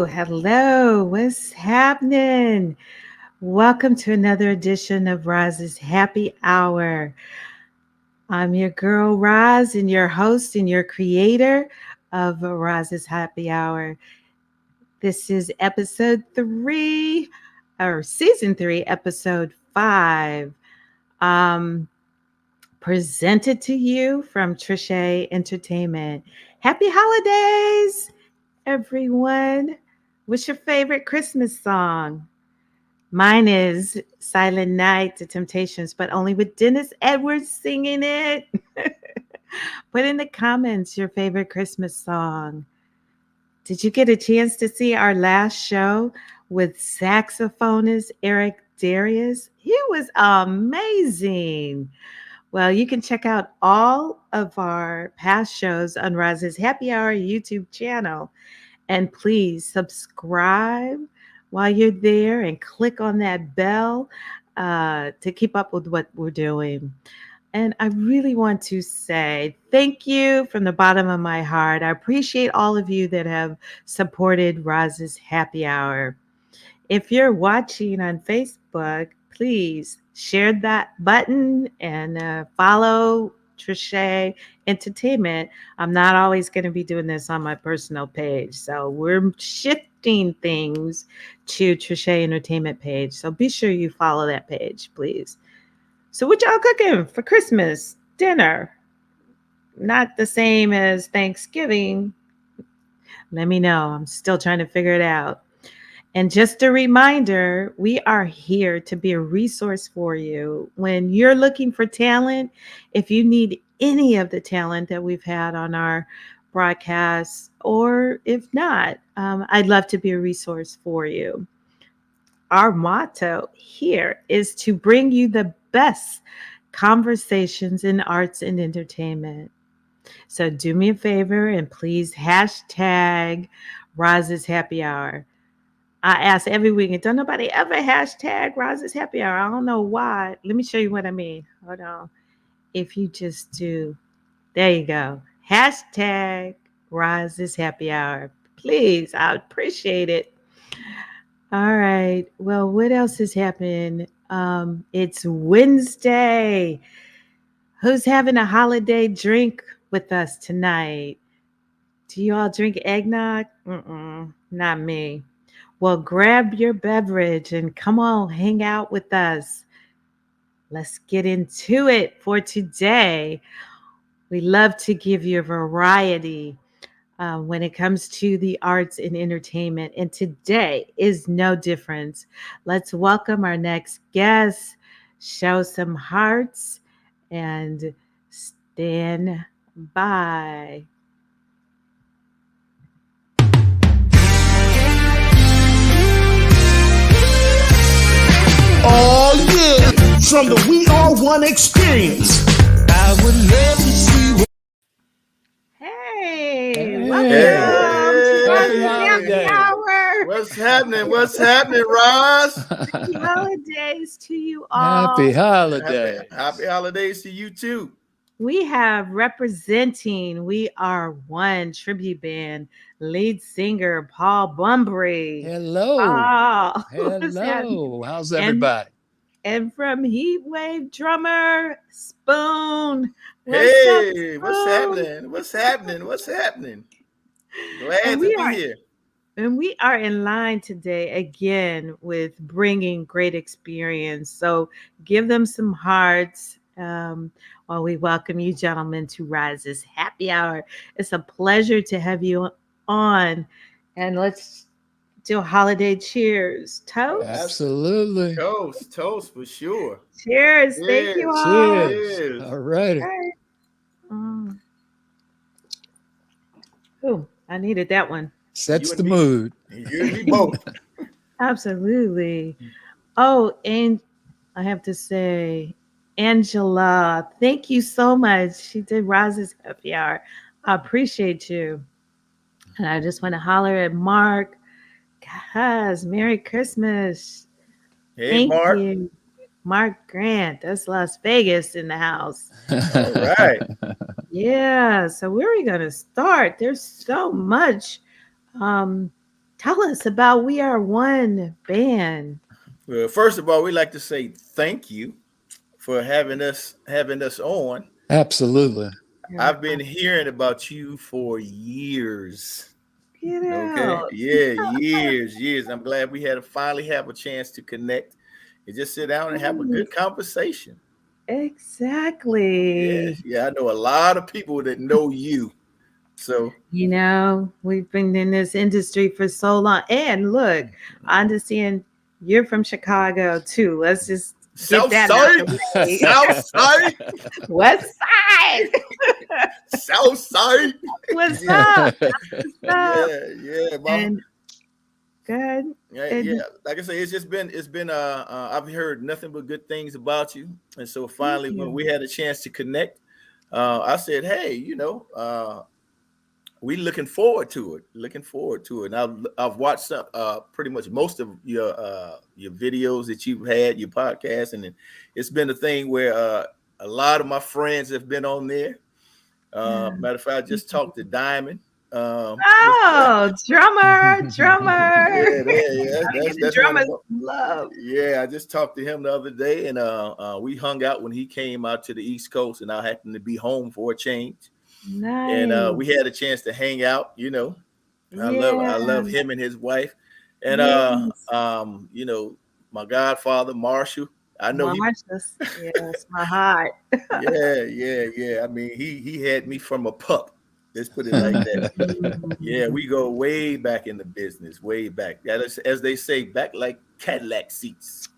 Hello, what's happening? Welcome to another edition of Roz's Happy Hour. I'm your girl Roz and your host and your creator of Roz's Happy Hour. This is episode 3 or season 3, episode 5. Presented to you from Trisha Entertainment. Happy holidays! Everyone, what's your favorite Christmas song? Mine is Silent Night, The Temptations, but only with Dennis Edwards singing it. Put in the comments your favorite Christmas song. Did you get a chance to see our last show with saxophonist Eric Darius? He was amazing. Well, you can check out all of our past shows on Roz's Happy Hour YouTube channel. And please subscribe while you're there and click on that bell to keep up with what we're doing. And I really want to say thank you from the bottom of my heart. I appreciate all of you that have supported Roz's Happy Hour. If you're watching on Facebook, please share that button and follow Trisha Entertainment. I'm not always going to be doing this on my personal page. So we're shifting things to Trisha Entertainment page. So be sure you follow that page, please. So what y'all cooking for Christmas dinner? Not the same as Thanksgiving. Let me know. I'm still trying to figure it out. And just a reminder, we are here to be a resource for you. When you're looking for talent, if you need any of the talent that we've had on our broadcasts, or if not, I'd love to be a resource for you. Our motto here is to bring you the best conversations in arts and entertainment. So do me a favor and please hashtag Roz's Happy Hour. I ask every week, and don't nobody ever hashtag Roz's Happy Hour. I don't know why. Let me show you what I mean. Hold on. If you just do, there you go. Hashtag Roz's Happy Hour. Please, I appreciate it. All right. Well, what else has happened? It's Wednesday. Who's having a holiday drink with us tonight? Do you all drink eggnog? Not me. Well, grab your beverage and come on, hang out with us. Let's get into it for today. We love to give you a variety when it comes to the arts and entertainment, and today is no different. Let's welcome our next guest, show some hearts, and stand by. Oh yeah, from the We Are One X-perience. I would love to see. Hey, welcome Hey. to Happy Happy holidays. Hour. What's happening? What's happening, Roz? Happy holidays to you Happy all. holiday. Happy holidays to you too. We have representing We Are One tribute band lead singer Paul Bunbury. Hello. Paul, what's happening? Hello. How's And everybody? and from Heatwave drummer Spoon. Hey, what's Spoon? happening? What's happening? What's happening? Glad And to we be are here. And we are in line today again with bringing great experience. So give them some hearts while we welcome you, gentlemen, to Roz's Happy Hour. It's a pleasure to have you on. And let's do a holiday cheers. Toast. Absolutely. Toast for sure. Cheers. Thank you all. Cheers. All righty. Okay. Oh, I needed that one. Sets You the and me. mood. You and me both. Absolutely. Oh, and I have to say, Angela, thank you so much. She did Roz's Happy Hour. I appreciate you. And I just want to holler at Mark. Guys, Merry Christmas. Hey, Thank Mark. you. Mark Grant. That's Las Vegas in the house. All right. Yeah. So where are we going to start? There's so much. Tell us about We Are One band. Well, first of all, we'd like to say thank you for having us on. Absolutely. I've been hearing about you for years. Get Okay. out. Yeah, years. I'm glad we had to finally have a chance to connect and just sit down and have a good conversation. Exactly. Yeah. I know a lot of people that know you. So You know, we've been in this industry for so long. And look, I understand you're from Chicago too. Let's just get South that Side, out the way. South Side, West Side. South Side. What's up? What's up? Yeah, Mama. And good. Yeah. Like I say, it's been I've heard nothing but good things about you. And so finally when we had a chance to connect, I said, hey, we looking forward to it. And I've watched pretty much most of your videos that you've had, your podcast, and it's been a thing where a lot of my friends have been on there. Matter of fact, I just talked to Diamond. Drummer. Yeah, That's that's one drummers of love. Yeah, I just talked to him the other day, and we hung out when he came out to the East Coast, and I happened to be home for a change. Nice. And we had a chance to hang out. I love him and his wife, and my godfather Marshall. I know yes, my heart. yeah. I mean, he had me from a pup. Let's put it like that. Yeah, we go way back in the business, way back. That is, as they say, back like Cadillac seats.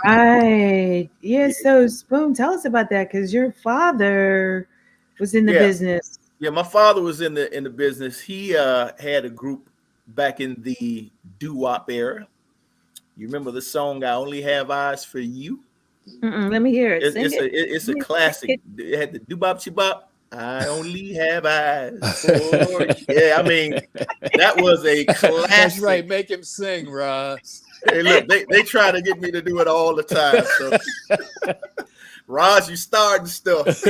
Right. Yeah. So Spoon, tell us about that, because your father was in the business. Yeah, my father was in the business. He had a group back in the doo-wop era. You remember the song "I Only Have Eyes for You"? Let me hear it. It's, Sing it's it. a it's Let a me classic. sing It had the doo-bop bop. I only have eyes for you. Yeah, I mean, that was a That's right. classic. Make him sing, Roz. Hey, look, they try to get me to do it all the time. So, Roz, you starting stuff.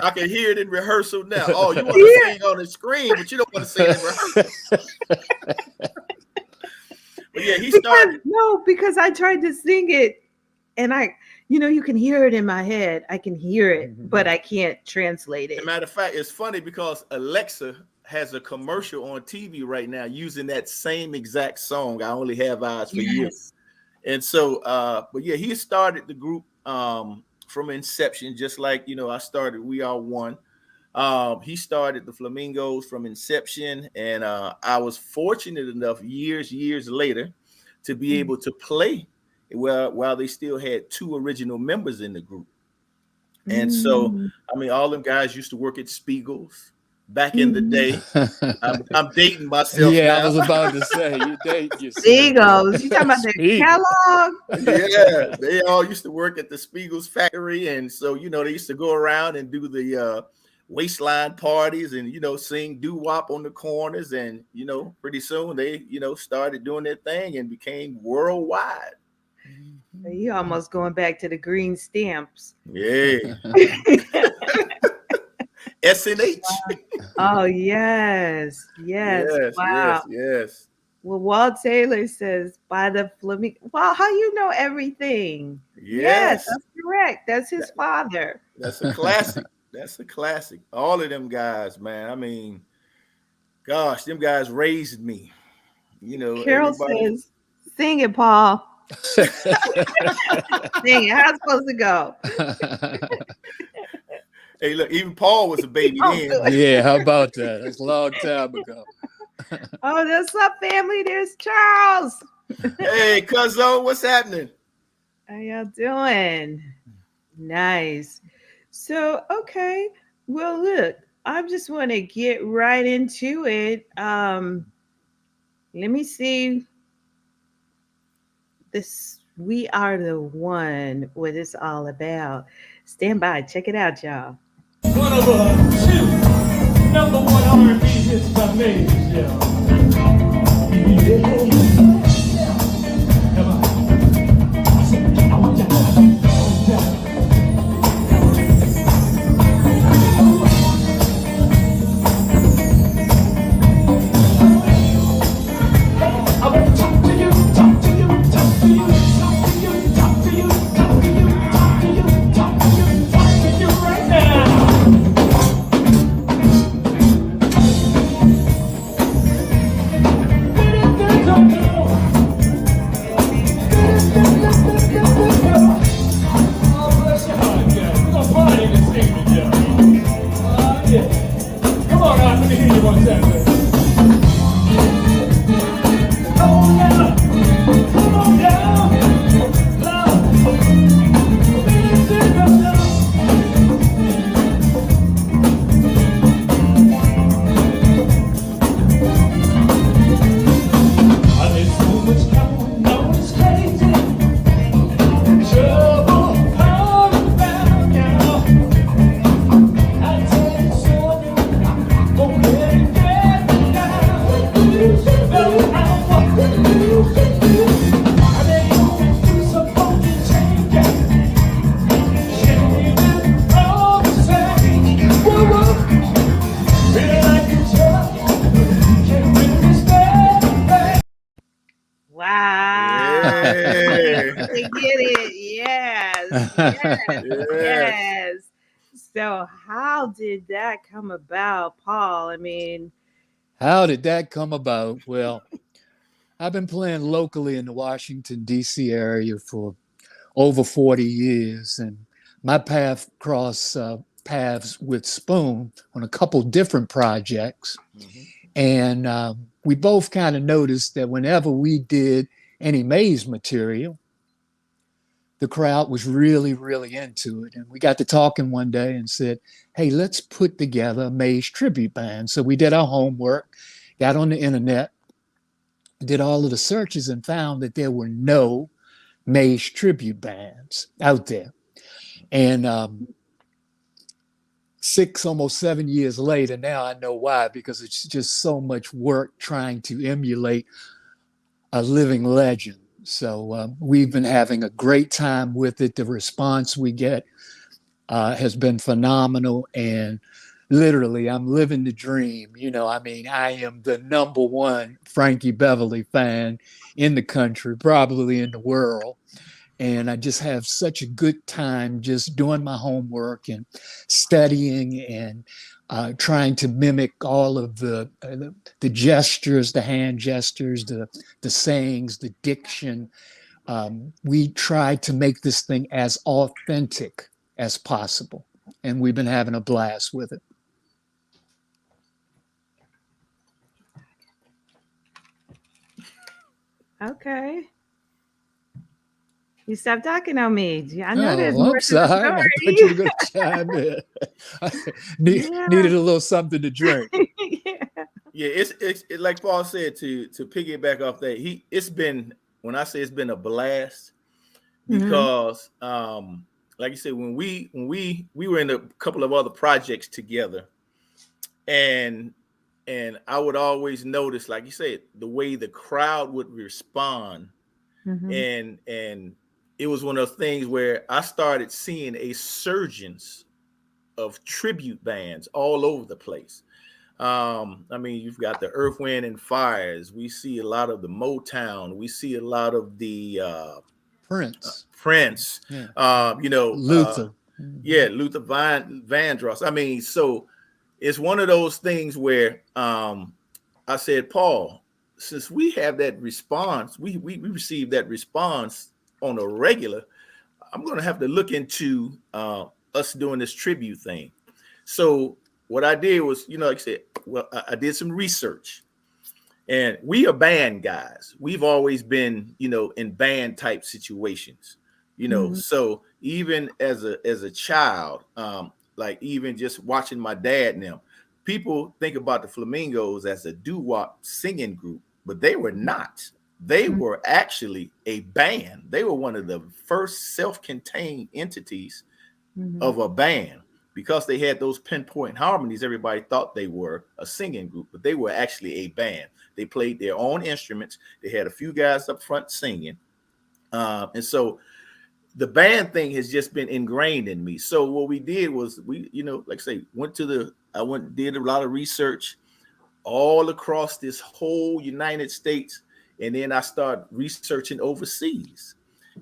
I can hear it in rehearsal now. Oh, you want to it. sing on the screen, but you don't want to sing in rehearsal. But yeah, he started. Because I tried to sing it and you can hear it in my head. I can hear it, but I can't translate As it. a matter of fact, it's funny because Alexa has a commercial on TV right now using that same exact song. I only have eyes for you. Yes. And so, but yeah, he started the group from inception, just like I started We Are One. He started the Flamingos from inception, and I was fortunate enough years later to be able to play while they still had two original members in the group. And so, I mean, all them guys used to work at Spiegel's back in the day. I'm dating myself Yeah, I now. was about to say, you date yourself. Spiegels. You talking about the Spiegel. Kellogg? Yeah, they all used to work at the Spiegel's factory, and so they used to go around and do the waistline parties and sing doo wop on the corners, and pretty soon they started doing their thing and became worldwide. You almost going back to the green stamps. Yeah. SNH. Oh yes. Yes, Wow. yes. Well, Walt Taylor says by the flamingo. Wow, how you know everything? Yes. That's correct. That's his father. That's a classic. That's a classic. All of them guys, man. I mean, gosh, them guys raised me. Carol everybody. says, "Sing it, Paul. Sing it. How's it supposed to go?" Hey, look, even Paul was a baby then. Yeah, how about that? That's a long time ago. Oh, what's up, family? There's Charles. Hey, Cuzzo, what's happening? How y'all doing? Nice. So, okay. Well, look, I just want to get right into it. Let me see this. We Are the One, what it's all about. Stand by. Check it out, y'all. One of the two #1 R&B hits by me, yeah. Come on. I want to talk to you, talk to you, talk to you, talk to you, talk to you, talk to you, talk to you, talk to you, talk to you right now. Oh, bless your heart, yeah. We're gonna party in this evening, yeah. Yeah. Come on, guys, let me hear you one time, baby. Oh, yeah. Come on down. Love. Music of love. There's so much going on, it's crazy. Trouble all around now. I tell you something, go ahead and get me down. No, I want you. I may always do something to change it. Change it all the same. Whoa, whoa. Feel like it's just can't really stand. Wow. Yeah. I get it. Yes. Yes. So, how did that come about, Paul? I mean, How did that come about? Well, I've been playing locally in the Washington, D.C. area for over 40 years, and my path crossed paths with Spoon on a couple different projects. And we both kind of noticed that whenever we did any Maze material, the crowd was really, really into it. And we got to talking one day and said, hey, let's put together a Maze tribute band. So we did our homework, got on the internet, did all of the searches, and found that there were no Mays tribute bands out there. And 6, almost 7 years later, now I know why, because it's just so much work trying to emulate a living legend. So we've been having a great time with it. The response we get has been phenomenal. And literally, I'm living the dream. I mean, I am the number one Frankie Beverly fan in the country, probably in the world. And I just have such a good time just doing my homework and studying and trying to mimic all of the gestures, the hand gestures, the sayings, the diction. We try to make this thing as authentic as possible, and we've been having a blast with it. Okay. You stopped talking on me. I know there's Oh, more I'm to the sorry. I thought you were story. going to chime in. Yeah. Needed a little something to drink. Yeah. Yeah, it's like Paul said, to piggyback off that. It's been, when I say it's been a blast, Mhm. because like you said, when we were in a couple of other projects together, and I would always notice, like you said, the way the crowd would respond, Mhm. and it was one of those things where I started seeing a surgence of tribute bands all over the place. I mean, you've got the Earth, Wind, and Fires. We see a lot of the Motown. We see a lot of the Prince. Prince. Yeah. You know, Luther. yeah, Luther Vandross. I mean, so it's one of those things where I said, Paul, since we have that response, we receive that response on a regular, I'm going to have to look into us doing this tribute thing. So what I did was, like I said, well, I did some research, and we are band guys. We've always been, in band type situations, Mhm. So even as a child, like even just watching my dad and them, people think about the Flamingos as a doo-wop singing group, but they were not. They Mhm. were actually a band. They were one of the first self-contained entities Mhm. of a band, because they had those pinpoint harmonies. Everybody thought they were a singing group, but they were actually a band. They played their own instruments. They had a few guys up front singing, and so the band thing has just been ingrained in me. So what we did was, we, like I say, I went did a lot of research all across this whole United States, and then I started researching overseas,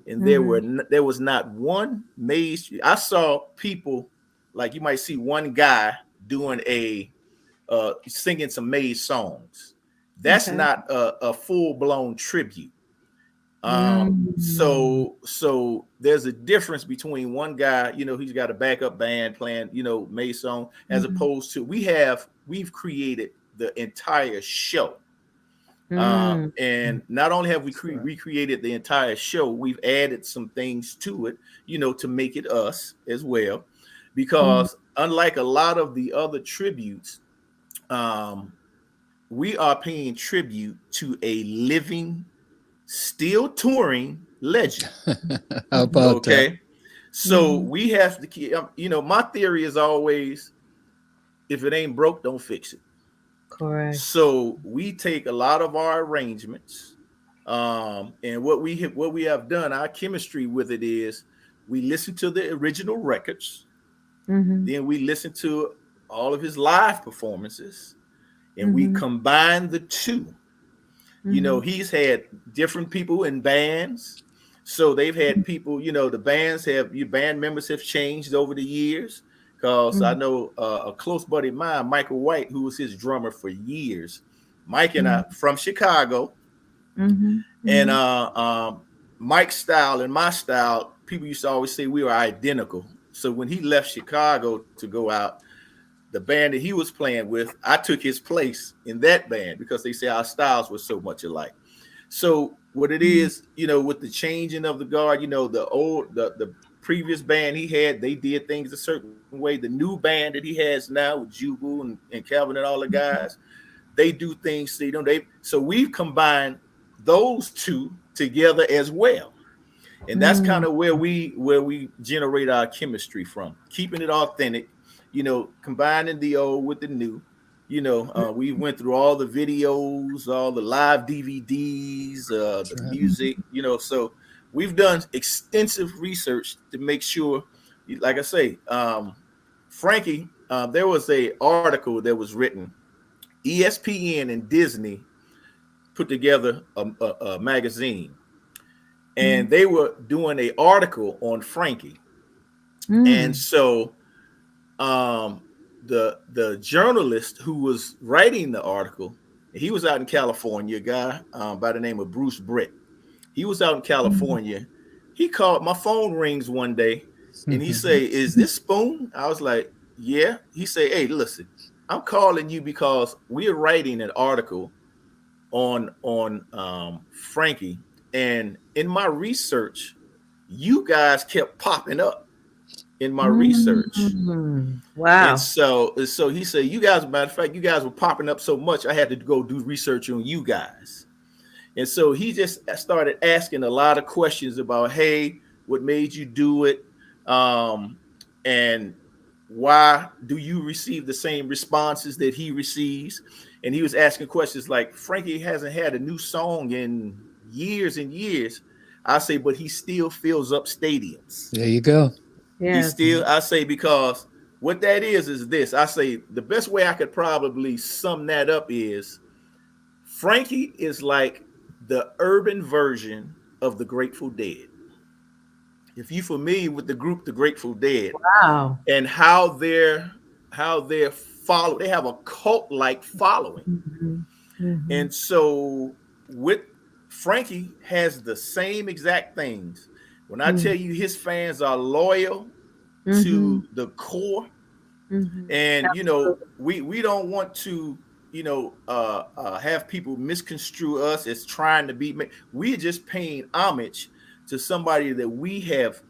and Mhm. there was not one maze. I saw people, like you might see one guy doing singing some maze songs. That's Okay. not a full blown tribute. Mm. So there's a difference between one guy, he's got a backup band playing, maze song, as Mhm. opposed to we've created the entire show. Mm. And not only have we Sure. recreated the entire show, we've added some things to it, to make it us as well. Mhm. Because unlike a lot of the other tributes, um, we are paying tribute to a living, still touring legend. How Mhm. about that? Okay. So Mhm. we have to keep, my theory is always, if it ain't broke, don't fix it. Correct. So we take a lot of our arrangements, and what we have done, our chemistry with it is, we listen to the original records, Mhm. then we listen to all of his live performances, and we Mhm. combine the two. Mhm. He's had different people in bands. So they've had people, the your band members have changed over the years. Because I Mhm. know a close buddy of mine, Michael White, who was his drummer for years. Mike and I Mhm. from Chicago, Mhm. and Mhm. Mike's style and my style, people used to always say we were identical. So when he left Chicago to go out, the band that he was playing with, I took his place in that band, because they say our styles were so much alike. So what it Mhm. is, with the changing of the guard, the previous band he had, they did things a certain way. The new band that he has now with Jubu and Calvin and all the guys, they do things. So we've combined those two together as well. And that's kind Mm. of where we generate our chemistry from, keeping it authentic, combining the old with the new. We went through all the videos, all the live DVDs, That's the right. music, so we've done extensive research to make sure, like I say, Frankie, there was a article that was written. ESPN and Disney put together a magazine, and Mm. they were doing a article on Frankie. And Mm. so um, the journalist who was writing the article, he was out in California, a guy by the name of Bruce Britt. He was out in Mm. California. He called, my phone rings one day, and he say, "Is this Spoon?" I was like, "Yeah." He say, "Hey, listen, I'm calling you because we're writing an article on Frankie, and in my research, you guys kept popping up in my research." Mm. And Wow. so he said, "You guys, matter of fact, you guys were popping up so much, I had to go do research on you guys." And so he just started asking a lot of questions about, hey, what made you do it? And why do you receive the same responses that he receives? And he was asking questions like, Frankie hasn't had a new song in years and years. I say, but he still fills up stadiums. There you go. He Yes. still, I say, because what that is this. I say the best way I could probably sum that up is Frankie is like the urban version of the Grateful Dead. If you're familiar with the group The Grateful Dead Wow. and how they're follow, they have a cult like following. Mhm. Mhm. And so with Frankie has the same exact things. When I tell Mm. you his fans are loyal Mhm. to the core, Mhm. and Absolutely. we don't want to have people misconstrue us as trying to be. We're just paying homage to somebody that we have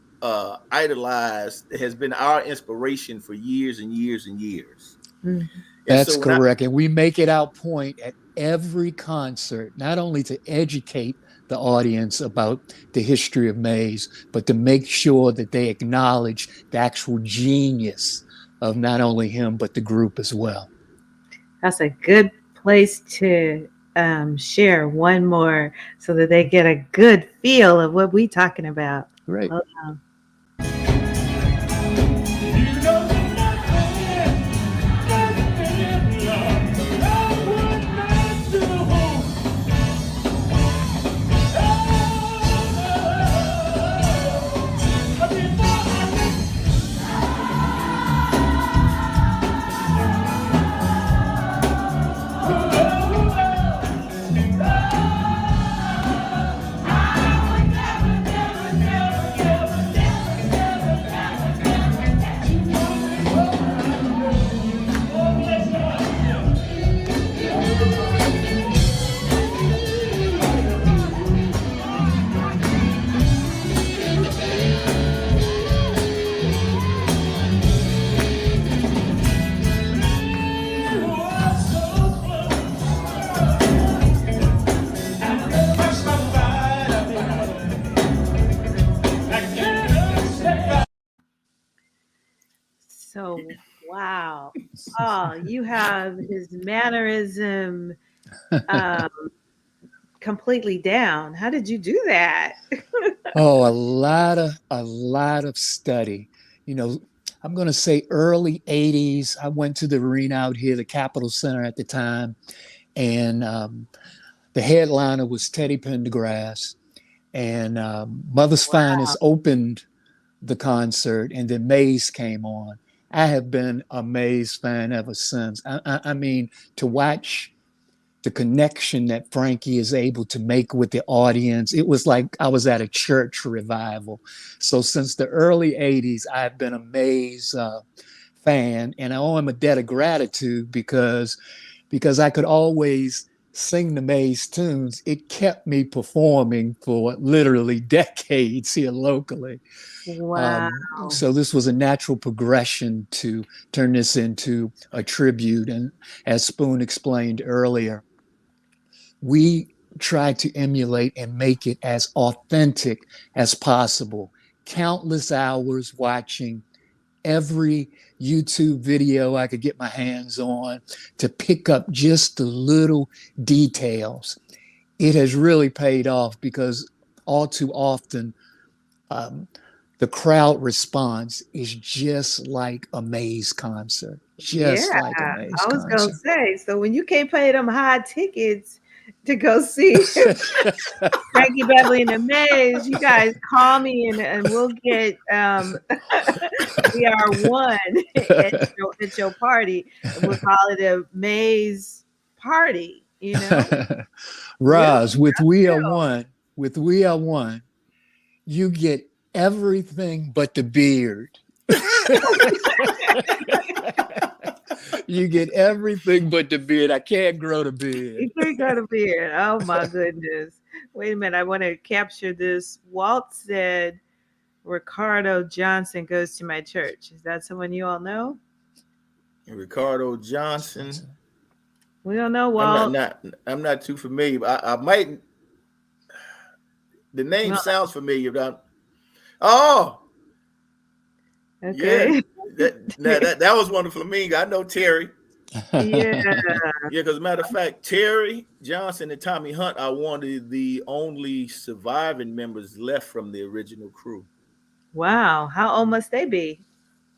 idolized, that has been our inspiration for years and years and years. Mhm. And That's so when I correct. And we make it our point at every concert, not only to educate the audience about the history of Maze, but to make sure that they acknowledge the actual genius of not only him, but the group as well. That's a good place to share one more so that they get a good feel of what we're talking about. Great. Hold on. You know you're not playing, love. I would not do. So, wow. Oh, you have his mannerism um, completely down. How did you do that? Oh, a lot of study. You know, I'm going to say early 80s. I went to the arena out here, the Capitol Center at the time, and the headliner was Teddy Pendergrass. And Mother's Wow. Finest opened the concert, and then Maze came on. I have been a Maze fan ever since. I mean, to watch the connection that Frankie is able to make with the audience, it was like I was at a church revival. So since the early 80s, I've been a Maze fan, and I owe him a debt of gratitude because I could always sing the Maze tunes. It kept me performing for literally decades here locally. Wow. So this was a natural progression to turn this into a tribute. And as Spoon explained earlier, we try to emulate and make it as authentic as possible. Countless hours watching every YouTube video I could get my hands on to pick up just the little details. It has really paid off because all too often, the crowd response is just like a Maze concert. Just Yeah, like a Maze I was gonna concert. say. So when you can't pay them high tickets to go see Frankie, Beverly, and the Maze, you guys call me and we'll get we are one at your party, and we'll call it a Maze party. You know, Roz, really, with We Are One, you get everything but the beard. You get everything but the beard. I can't grow the beard. you can't go to bed. Oh my goodness! Wait a minute, I want to capture this. Walt said Ricardo Johnson goes to my church. Is that someone you all know? Ricardo Johnson. We don't know Walt. I'm not too familiar. I might. The name Well, sounds familiar. Oh, okay. yeah. That was one of Flamingo. I know Terry. Yeah. Yeah, because matter of fact, Terry Johnson and Tommy Hunt are one of the only surviving members left from the original crew. Wow. How old must they be?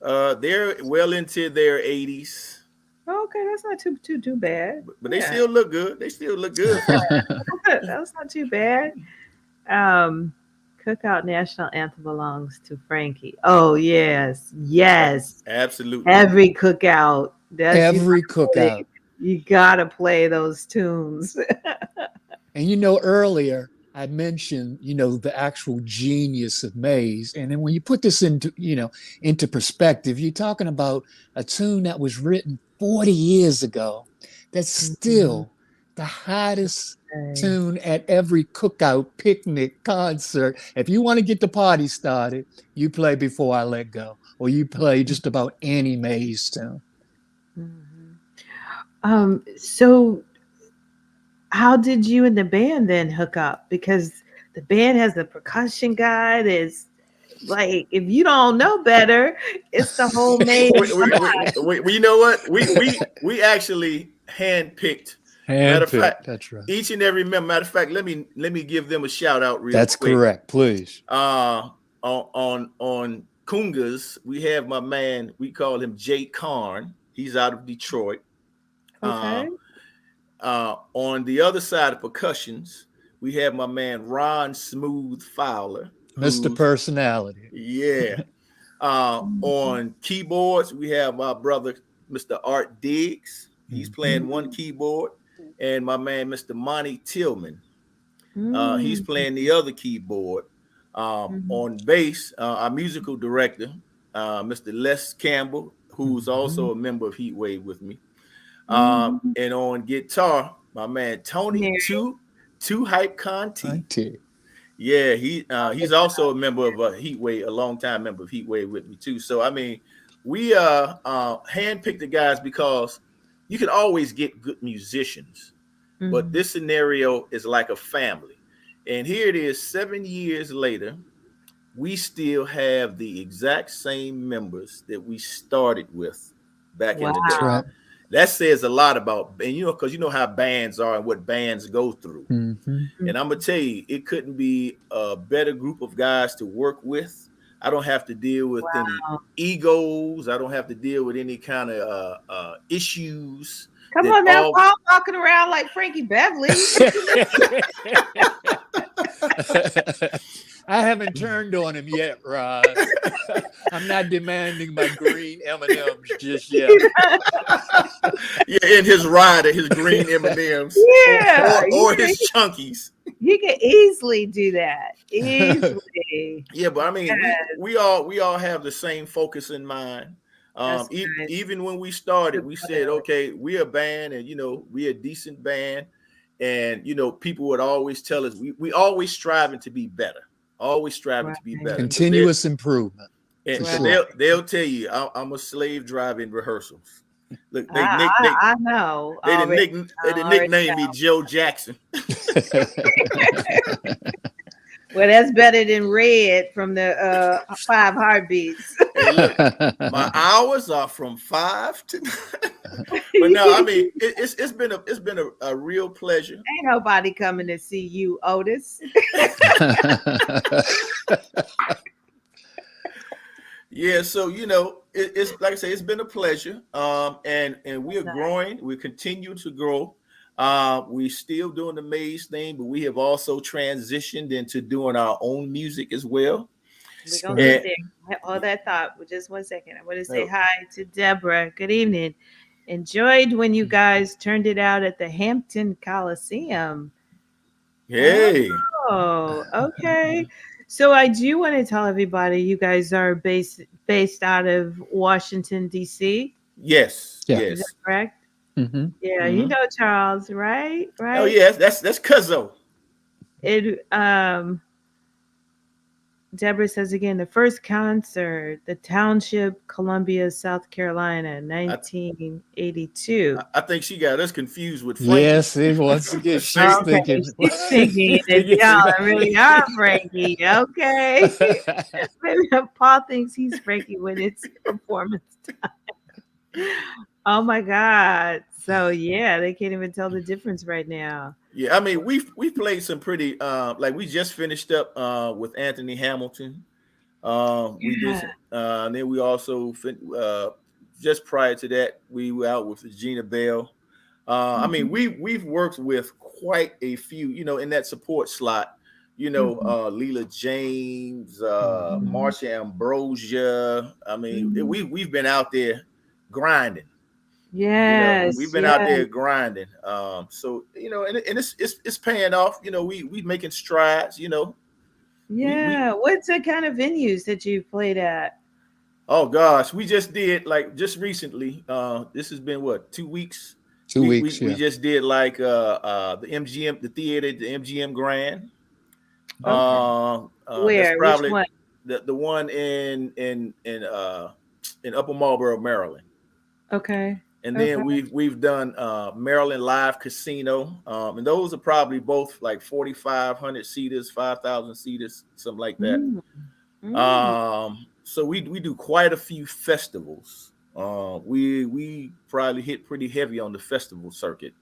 They're well into their 80s, Okay, that's not too bad. but they Yeah. still look good. They still look good. That's not too bad. Cookout National Anthem belongs to Frankie. Oh yes, yes. Absolutely. Every cookout. Every cookout. You gotta play those tunes. And earlier I mentioned, the actual genius of Maze. And then when you put this into perspective, you're talking about a tune that was written 40 years ago. That's still the hottest tune at every cookout, picnic, concert. If you want to get the party started, you play Before I Let Go, or you play just about any Maze tune. So how did you and the band then hook up? Because the band has a percussion guy that's like, if you don't know better, it's the whole Maze. You know what? We actually handpicked. Matter of fact, that's right. Each and every member. Matter of fact, let me give them a shout out real That's quick. correct, please. On Kungas, we have my man. We call him Jay Karn. He's out of Detroit. Okay. On the other side of percussions, we have my man Ron Smooth Fowler, Mr. Personality. Yeah. On keyboards, we have my brother Mr. Art Diggs. He's playing one keyboard, and my man Mr. Monty Tillman. He's playing the other keyboard. On bass, our musical director, Mr. Les Campbell, who's also a member of Heatwave with me. And on guitar, my man Tony Two Hype Conti. Yeah, he's also a member of Heatwave, a longtime member of Heatwave with me too. So I mean, we handpicked the guys because you can always get good musicians, but this scenario is like a family. And here it is, 7 years later, we still have the exact same members that we started with back in the day. Right. That says a lot about, and because you know how bands are and what bands go through. And I'm gonna tell you, it couldn't be a better group of guys to work with. I don't have to deal with any egos. I don't have to deal with any kind of issues. Come on now, Paul walking around like Frankie Beverly. I haven't turned on him yet, Roz. I'm not demanding my green M&Ms just yet. Yeah, in his rider, his green M&Ms. Yeah, or his chunkies. He can easily do that. Easily. Yeah, but I mean, we all have the same focus in mind. Nice. Even when we started, we said, okay, we're a band, and we're a decent band, and people would always tell us we always striving to be better. Always striving to be better. Continuous improvement. And they'll tell you, I'm a slave driver in rehearsals. Look, I know already. they didn't Already nickname me know. Joe Jackson. Well, that's better than Red from the Five Heartbeats. Hey, look, my hours are from 5 to 9. But no, I mean it's been a real pleasure. Ain't nobody coming to see you, Otis. Yeah, so it's like I say, it's been a pleasure. And we are growing. We continue to grow. We still doing the maze thing, but we have also transitioned into doing our own music as well. We're gonna And get there. Hold that thought for just 1 second. I want to say oh, hi to Deborah. Good evening. Enjoyed when you guys turned it out at the Hampton Coliseum. hey, Oh, okay. So I do want to tell everybody you guys are based out of Washington, D.C. yes, Yeah. Is that yes. correct? hmm Yeah, you Mhm. know Charles, right? Oh Right. yes, that's Cuzzo. It Deborah says again, the first concert, the Township, Columbia, South Carolina, I, 1982. I think she got us confused with Frankie. Yes, once again, she's Okay, thinking. she's thinking she's that thinking y'all really are Frankie. Okay. Maybe Paul thinks he's Frankie when it's performance time. Oh my God. So yeah, they can't even tell the difference right now. Yeah, I mean we played some pretty like we just finished up with Anthony Hamilton. We did Yeah. some, and then we also just prior to that we were out with Gina Bell. I mean we've worked with quite a few, in that support slot. Mhm. Leela James, Mhm. Marsha Ambrosia. I mean, Mhm. we've been out there grinding. We've Yes, been out yes. there grinding. So and it's paying off. We making strides. We Yeah. What's the kind of venues that you've played at? oh gosh, we just did like just recently. This has been what 2 weeks. 2 weeks. We Yeah. just did like the MGM, the theater, the MGM Grand. Okay. That's Where? Which probably one? the one in Upper Marlboro, Maryland. Okay. And Okay. then we've done Maryland Live Casino, and those are probably both like 4,500 seaters, 5,000 seaters, something like that. Mm. Mm. So we do quite a few festivals. We probably hit pretty heavy on the festival circuit,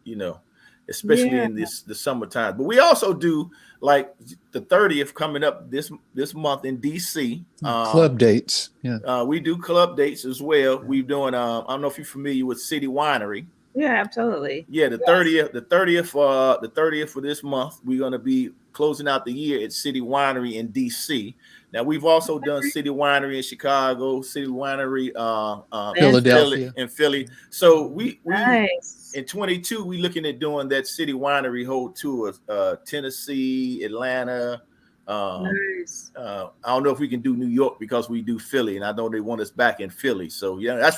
especially Yeah. in the summertime. But we also do like the 30th coming up this month in DC. Club dates. Yeah. We do club dates as well. We're doing I don't know if you're familiar with City Winery. Yeah, absolutely. Yeah, the 30th for this month, we're gonna be closing out the year at City Winery in DC. Now we've also done City Winery in Chicago, City Winery Philadelphia. in Philly. So we Nice. in 22 we looking at doing that City Winery whole tour, Tennessee, Atlanta. Nice. I don't know if we can do New York because we do Philly, and I know they want us back in Philly. So yeah, Yeah. that's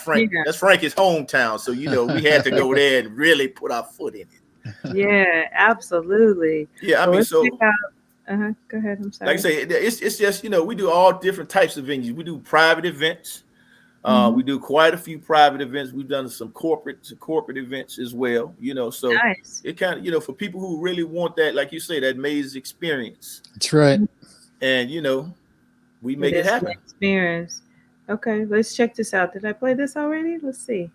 Frankie's hometown. So we had to go there and really put our foot in it. Yeah, absolutely. Yeah, I Well, mean, let's so check out. Go ahead. I'm like I sorry. say, it's just we do all different types of venues. We do private events. Mhm. We do quite a few private events. We've done some corporate events as well. So Nice. it kind of for people who really want that, like you say, that maze experience, That's right. and we make it That's an happen. experience. Okay, let's check this out. Did I play this already? Let's see.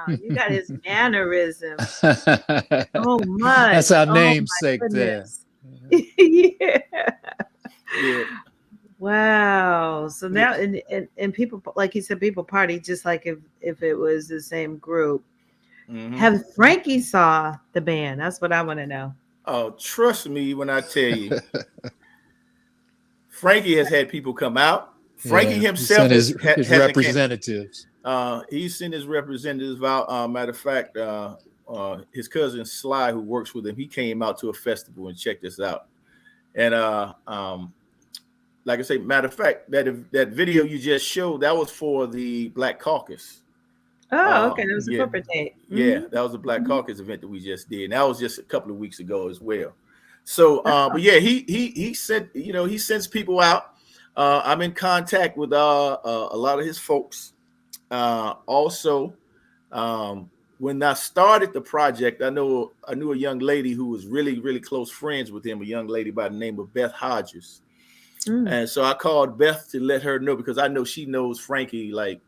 Wow, you got his mannerisms so That's much. our Oh my namesake there. goodness. Yeah. Yeah, Wow. So yeah. now and people like you said, people party just like if it was the same group. Hmm. Have Frankie saw the band? That's what I want to know. Oh, trust me when I tell you, Frankie has had people come out. Frankie Yeah, he sent himself his hasn't came. representatives. He's sent his representatives out. Matter of fact, his cousin Sly, who works with him, he came out to a festival and checked us out. And like I say, matter of fact, that video you just showed, that was for the Black Caucus. Oh, okay. That was a Yeah, corporate date. yeah, Hmm. that was a Black Caucus event that we just did. And that was just a couple of weeks ago as well. So, but yeah, he sent, he sends people out. I'm in contact with a lot of his folks. Also, when I started the project, I knew a young lady who was really really close friends with him, a young lady by the name of Beth Hodges. Mm. And so I called Beth to let her know because I know she knows Frankie, like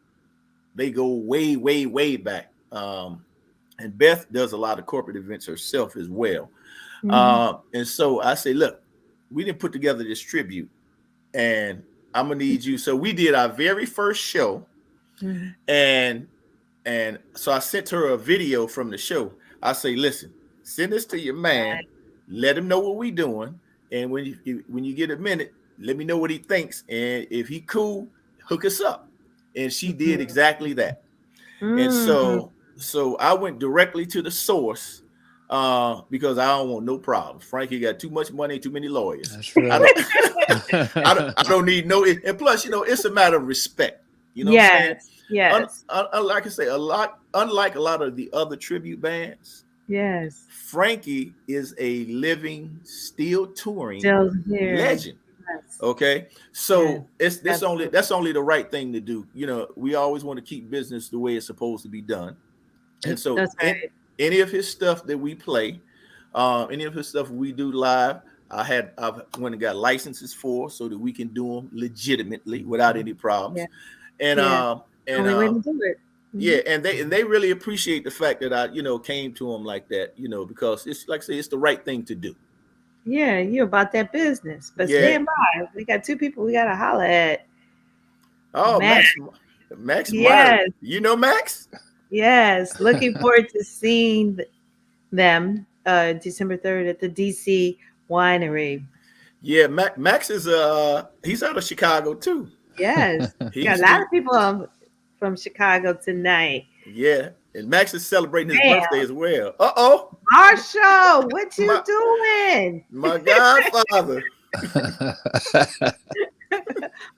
they go way way way back. And Beth does a lot of corporate events herself as well. Mhm. And so I say, look, we didn't put together this tribute, and I'm gonna need you. So we did our very first show, Mhm. and so I sent her a video from the show. I say, listen, send this to your man, let him know what we doing, and when you get a minute, let me know what he thinks, and if he cool, hook us up. And she did exactly that. And Mm. so I went directly to the source because I don't want no problems. Frankie got too much money, too many lawyers. That's I right. don't I don't need no, and plus, it's a matter of respect. You know what I'm saying? Yes. Yes. Like I say, unlike a lot of the other tribute bands, Yes. Frankie is a living, still touring Still here. legend. Yes. Okay, Yes. so it's this only Absolutely. that's only the right thing to do. We always want to keep business the way it's supposed to be done. And so That's right. any of his stuff that we play, any of his stuff we do live, I've went and got licenses for so that we can do them legitimately without any Yeah. problems. And Yeah. and Only way to do it. yeah, Mhm. and they really appreciate the fact that I came to them like that, because it's like I say, it's the right thing to do. Yeah, you about that business. But Yeah. stand by. We got two people we gotta holler at. Oh, Max. Max Meyer. Yes. You know Max? Yes. Looking forward to seeing them December 3rd at the DC winery. Yeah, Max is he's out of Chicago too. Yes. Got a He's lot he of people from Chicago tonight. Yeah, and Max is celebrating his Damn. birthday as well. Uh-oh, Marshall, what you my doing? my godfather.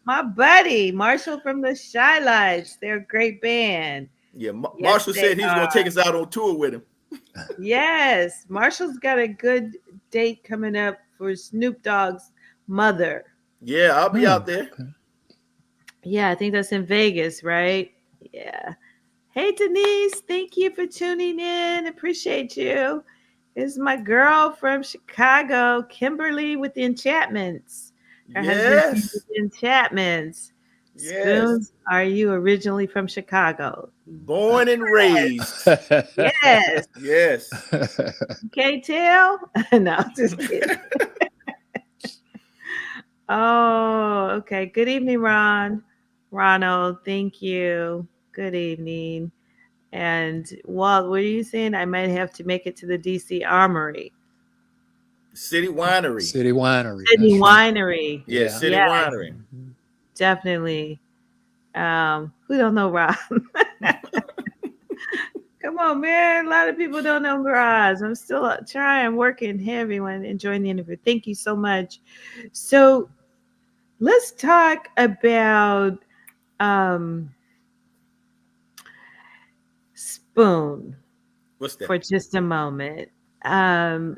My buddy, Marshall from the Shy Lights. They're a great band. Yeah, Yes, Marshall they said he's are. gonna take us out on tour with him. Yes, Marshall's got a good date coming up for Snoop Dogg's mother. Yeah, I'll be out Oh, there. Yeah, I think that's in Vegas, right? Yeah. Hey, Denise, thank you for tuning in. Appreciate you. This is my girl from Chicago, Kimberly with the Enchantments. Her husband sings with Yes, the Enchantments. yes. Spoons, are you originally from Chicago? Born and raised. Yes. Yes. You can't tell? No, just kidding. Oh, okay. Good evening, Ron. Ronald, thank you. Good evening. And Walt, what are you saying? I might have to make it to the DC Armory. City Winery. City Winery. Sydney That's right. Winery. Yeah, Yeah. City Yeah, Winery. definitely. Who don't know Ron? Come on, man. A lot of people don't know Roz. I'm still trying, working. Hey, everyone, enjoying the interview. Thank you so much. So let's talk about um, Spoon What's that? for just a moment. Um,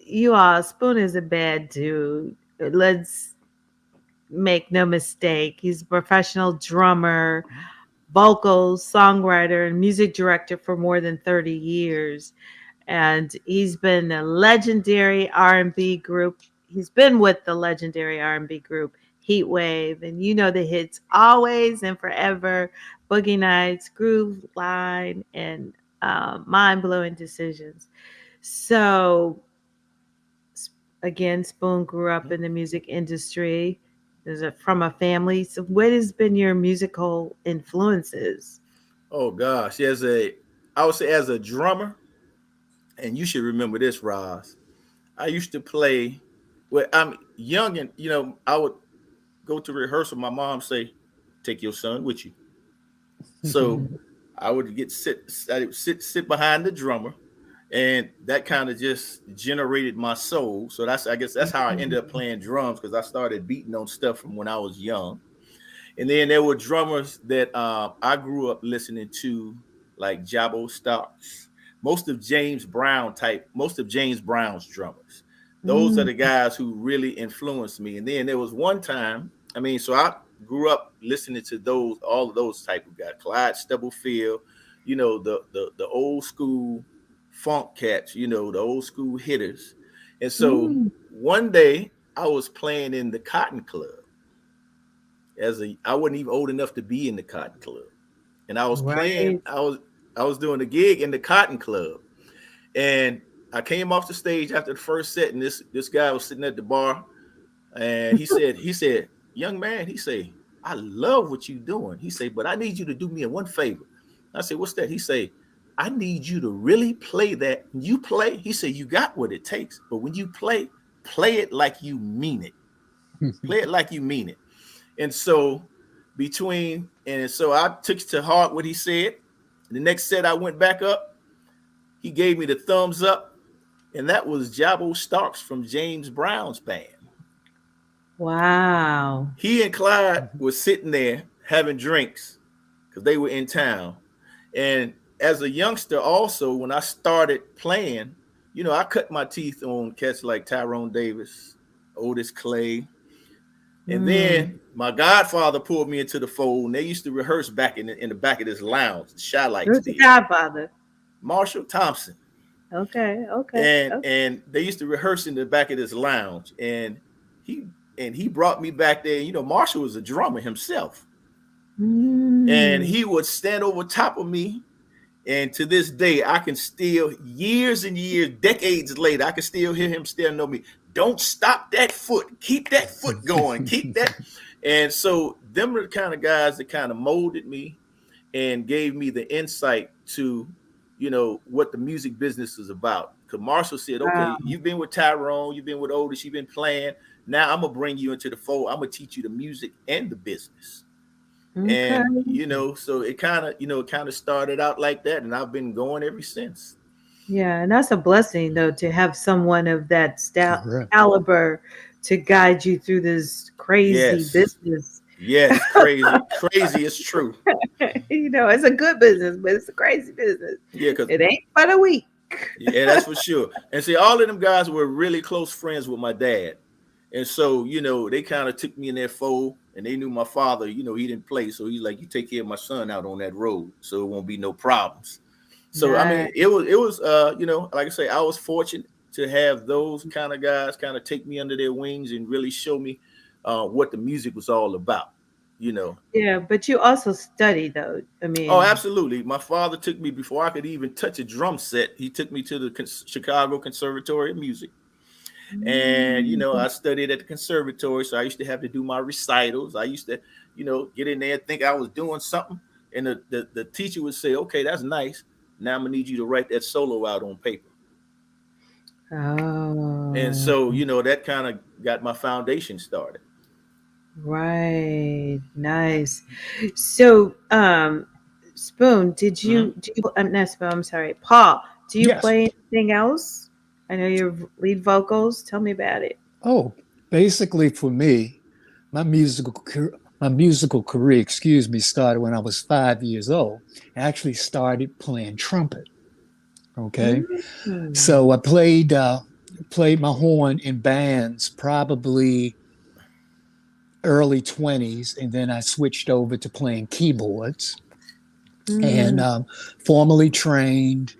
you all, Spoon is a bad dude. Let's make no mistake. He's a professional drummer, vocals, songwriter, and music director for more than 30 years. And he's been a legendary R&B group. He's been with the legendary R&B group Heat Wave, and you know the hits Always and Forever, Boogie Nights, Groove Line, and Mind Blowing Decisions. So, again, Spoon grew up in the music industry. From a family. So, what has been your musical influences? Oh gosh, I would say as a drummer, and you should remember this, Roz. I used to play. Well, I'm young, and I would go to rehearsal. My mom say, "Take your son with you." So I would I would sit behind the drummer, and that kind of just generated my soul. So I guess that's how I ended up playing drums, because I started beating on stuff from when I was young. And then there were drummers that I grew up listening to, like Jabo Starks, most of James Brown's drummers. Those are Mm, the guys who really influenced me. And then there was one time, so I grew up listening to all of those type of guys, Clyde Stubblefield, the old school funk cats, the old school hitters. And so mm, one day I was playing in the Cotton Club. I wasn't even old enough to be in the Cotton Club, and I was playing. right. I was doing a gig in the Cotton Club, and I came off the stage after the first set, and this guy was sitting at the bar, and he said, young man, he said, I love what you're doing. He said, but I need you to do me a one favor. I said, what's that? He said, I need you to really play that. When you play, he said, you got what it takes, but when you play it like you mean it. Play it like you mean it. And so I took to heart what he said. The next set I went back up, he gave me the thumbs up, and that was Jabo Starks from James Brown's band. Wow. He and Clyde was sitting there having drinks because they were in town. And as a youngster, also, when I started playing, I cut my teeth on cats like Tyrone Davis, Otis Clay. And Mm. then my godfather pulled me into the fold, and they used to rehearse back in the back of this lounge, the Shy Lights Who's the did. godfather? Marshall Thompson. Okay, okay, And okay. and they used to rehearse in the back of this lounge. And he brought me back there. Marshall was a drummer himself. And Mm. he would stand over top of me. And to this day, I can still, years and years, decades later, I can still hear him still know me. Don't stop that foot. Keep that foot going. Keep that. And so them are the kind of guys that kind of molded me and gave me the insight to, what the music business is about. Because Marshall said, okay, Wow. you've been with Tyrone, you've been with Otis, you've been playing. Now I'm going to bring you into the fold. I'm going to teach you the music and the business. Okay. And so it kind of started out like that, and I've been going ever since. Yeah, and that's a blessing though to have someone of that Right. caliber to guide you through this crazy Yes, business. yes, crazy is true. It's a good business, but it's a crazy business. Yeah, because It ain't but a week. yeah, that's for sure. And see, all of them guys were really close friends with my dad, and so they kind of took me in their fold, and they knew my father. He didn't play, so he's like, "You take care of my son out on that road, so it won't be no problems." So Nice. it was like I say, I was fortunate to have those kind of guys kind of take me under their wings and really show me what the music was all about. You know. Yeah, but you also study though. I Oh, mean, absolutely. My father took me before I could even touch a drum set. He took me to the Chicago Conservatory of Music. And, mm, I studied at the conservatory. So I used to have to do my recitals. I used to, get in there and think I was doing something. And the teacher would say, okay, that's nice. Now I'm going to need you to write that solo out on paper. And oh, so, that kind of got my foundation started. right, nice. So, Spoon, Mhm. I'm not Spoon, I'm sorry, Paul, do you Yes. play anything else? I know your lead vocals. Tell me about it. Oh, basically for me, my musical career, excuse me, started when I was 5 years old. I actually started playing trumpet. Okay, Mm. so I played my horn in bands probably early 20s, and then I switched over to playing keyboards and Mm. formally trained,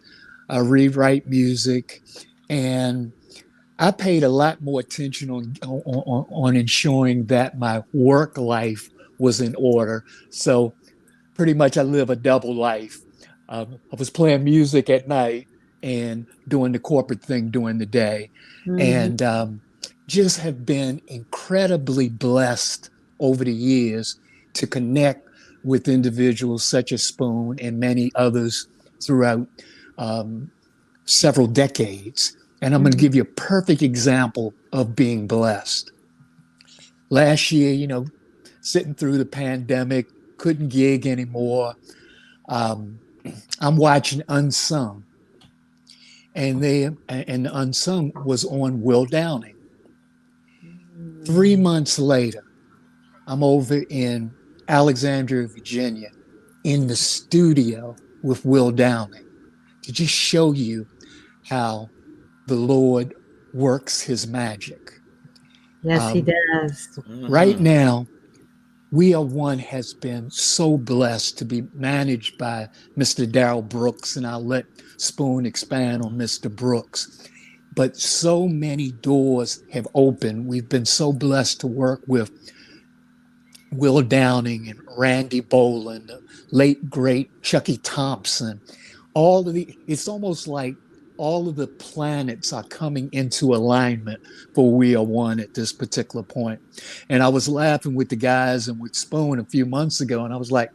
rewrite music, and I paid a lot more attention on ensuring that my work life was in order. So pretty much I live a double life. I was playing music at night and doing the corporate thing during the day, Mhm. and just have been incredibly blessed over the years to connect with individuals such as Spoon and many others throughout um, several decades. And I'm going to Mhm. give you a perfect example of being blessed. Last year, sitting through the pandemic, couldn't gig anymore. Um, I'm watching Unsung, and the Unsung was on Will Downing. 3 months later, I'm over in Alexandria, Virginia, in the studio with Will Downing to just show you how the Lord works his magic. Yes, he Um, does. right Mm-hmm. now, We Are One has been so blessed to be managed by Mr. Darrell Brooks, and I'll let Spoon expand on Mr. Brooks. But so many doors have opened. We've been so blessed to work with Will Downing and Randy Boland, the late great Chucky Thompson. It's almost like all of the planets are coming into alignment for We Are One at this particular point. And I was laughing with the guys and with Spoon a few months ago, and I was like,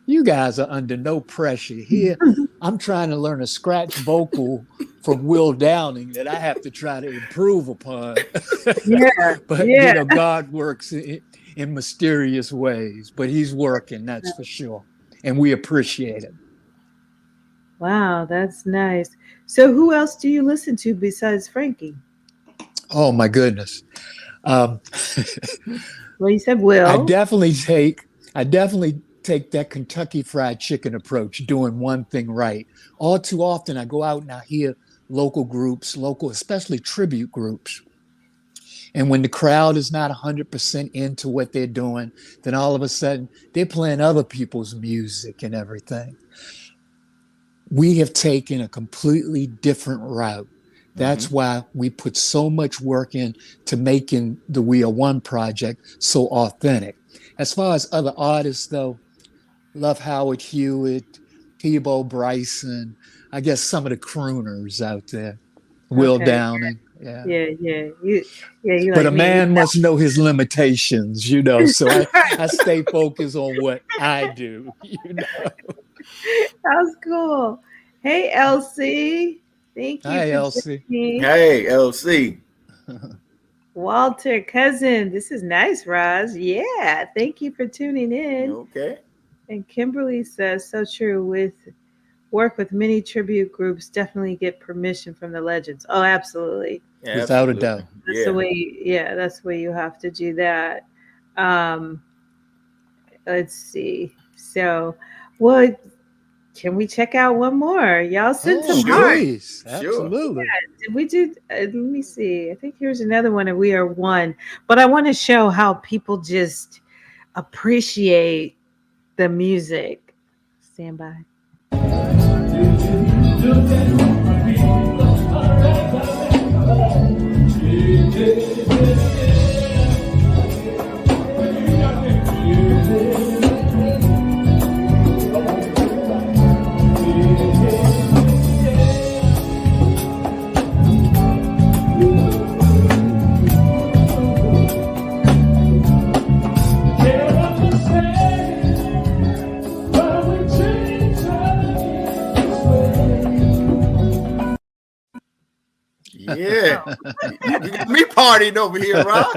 you guys are under no pressure here. I'm trying to learn a scratch vocal from Will Downing that I have to try to improve upon. Yeah, But, yeah. God works in mysterious ways, but he's working, that's for sure. And we appreciate it. Wow, that's nice. So, who else do you listen to besides Frankie? Oh, my goodness. Um, Well, you said I Will. definitely take I definitely take that Kentucky Fried Chicken approach, doing one thing right. All too often, I go out and I hear local groups, especially tribute groups. And when the crowd is not 100% into what they're doing, then all of a sudden they're playing other people's music and everything. We have taken a completely different route. Mm-hmm. That's why we put so much work in to making the We Are One project so authentic. As far as other artists, though, love Howard Hewitt, Peabo Bryson, I guess some of the crooners out there, Will Okay. Downing. Yeah. Yeah, yeah. You But a like me. man must know his limitations, so I stay focused on what I do. That's cool. Hey, Elsie. Thank you Hi, for Elsie. joining. Hey, LC. Walter, cousin. This is nice, Roz. Yeah. Thank you for tuning in. Okay. And Kimberly says, so true. With work with many tribute groups, definitely get permission from the legends. Oh, absolutely. Yeah, Without a absolutely. doubt. That's the Yeah. way. Yeah, that's the way you have to do that. Um, let's see. So, what can we check out one more? Y'all send some Oh, Sure. hearts. please. Sure. Absolutely. Did we do? Let me see. I think here's another one, and we are one. But I want to show how people just appreciate the music. Stand by. Yeah. You got me partying over here, Rob.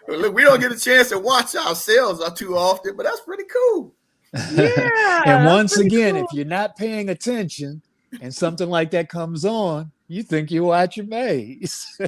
Look, we don't get a chance to watch ourselves too often, but that's pretty cool. Yeah, And that's once pretty again, cool. if you're not paying attention and something like that comes on, you think you're watching Maze.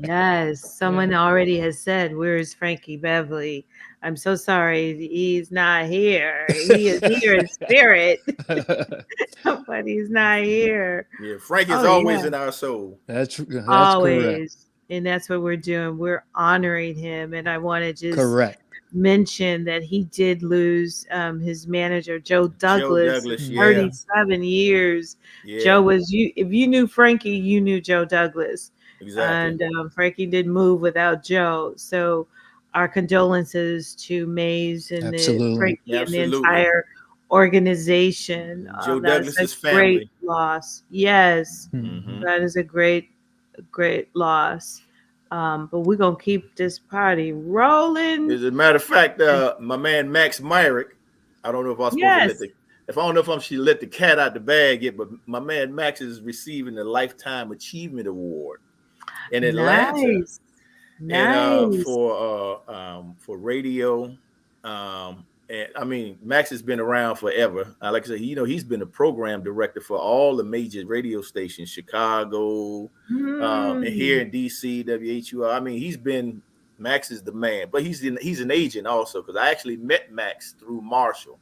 Yes, someone already has said, "Where's Frankie Beverly?" I'm so sorry, he's not here. He is here in spirit, but he's not here. Yeah, Frank is Oh always yeah, in our soul. That's correct. always. And that's what we're doing. We're honoring him. And I want to just Correct. mention that he did lose his manager, Joe Joe Douglas, Douglas, Mhm. yeah. 37 years. Yeah. Joe was you. If you knew Frankie, you knew Joe Douglas. Exactly. and Frankie did move without Joe. So our condolences to Maze and the Absolutely. Frankie and the Absolutely. entire organization. Joe That's a Douglas's great family. loss. Yes, Hmm. that is a great loss. But we're gonna keep this party rolling. As a matter of fact, my man Max Myrick, I don't know if I'm supposed to let Yes, the if I don't know if I'm should let the cat out the bag yet, but my man Max is receiving the Lifetime Achievement Award in Atlanta, nice, and nice. for radio. And I mean, Max has been around forever. Like I said, he's been a program director for all the major radio stations, Chicago, and here Hmm. in DC, WHUR. I mean, Max is the man, but he's an agent also, because I actually met Max through Marshall,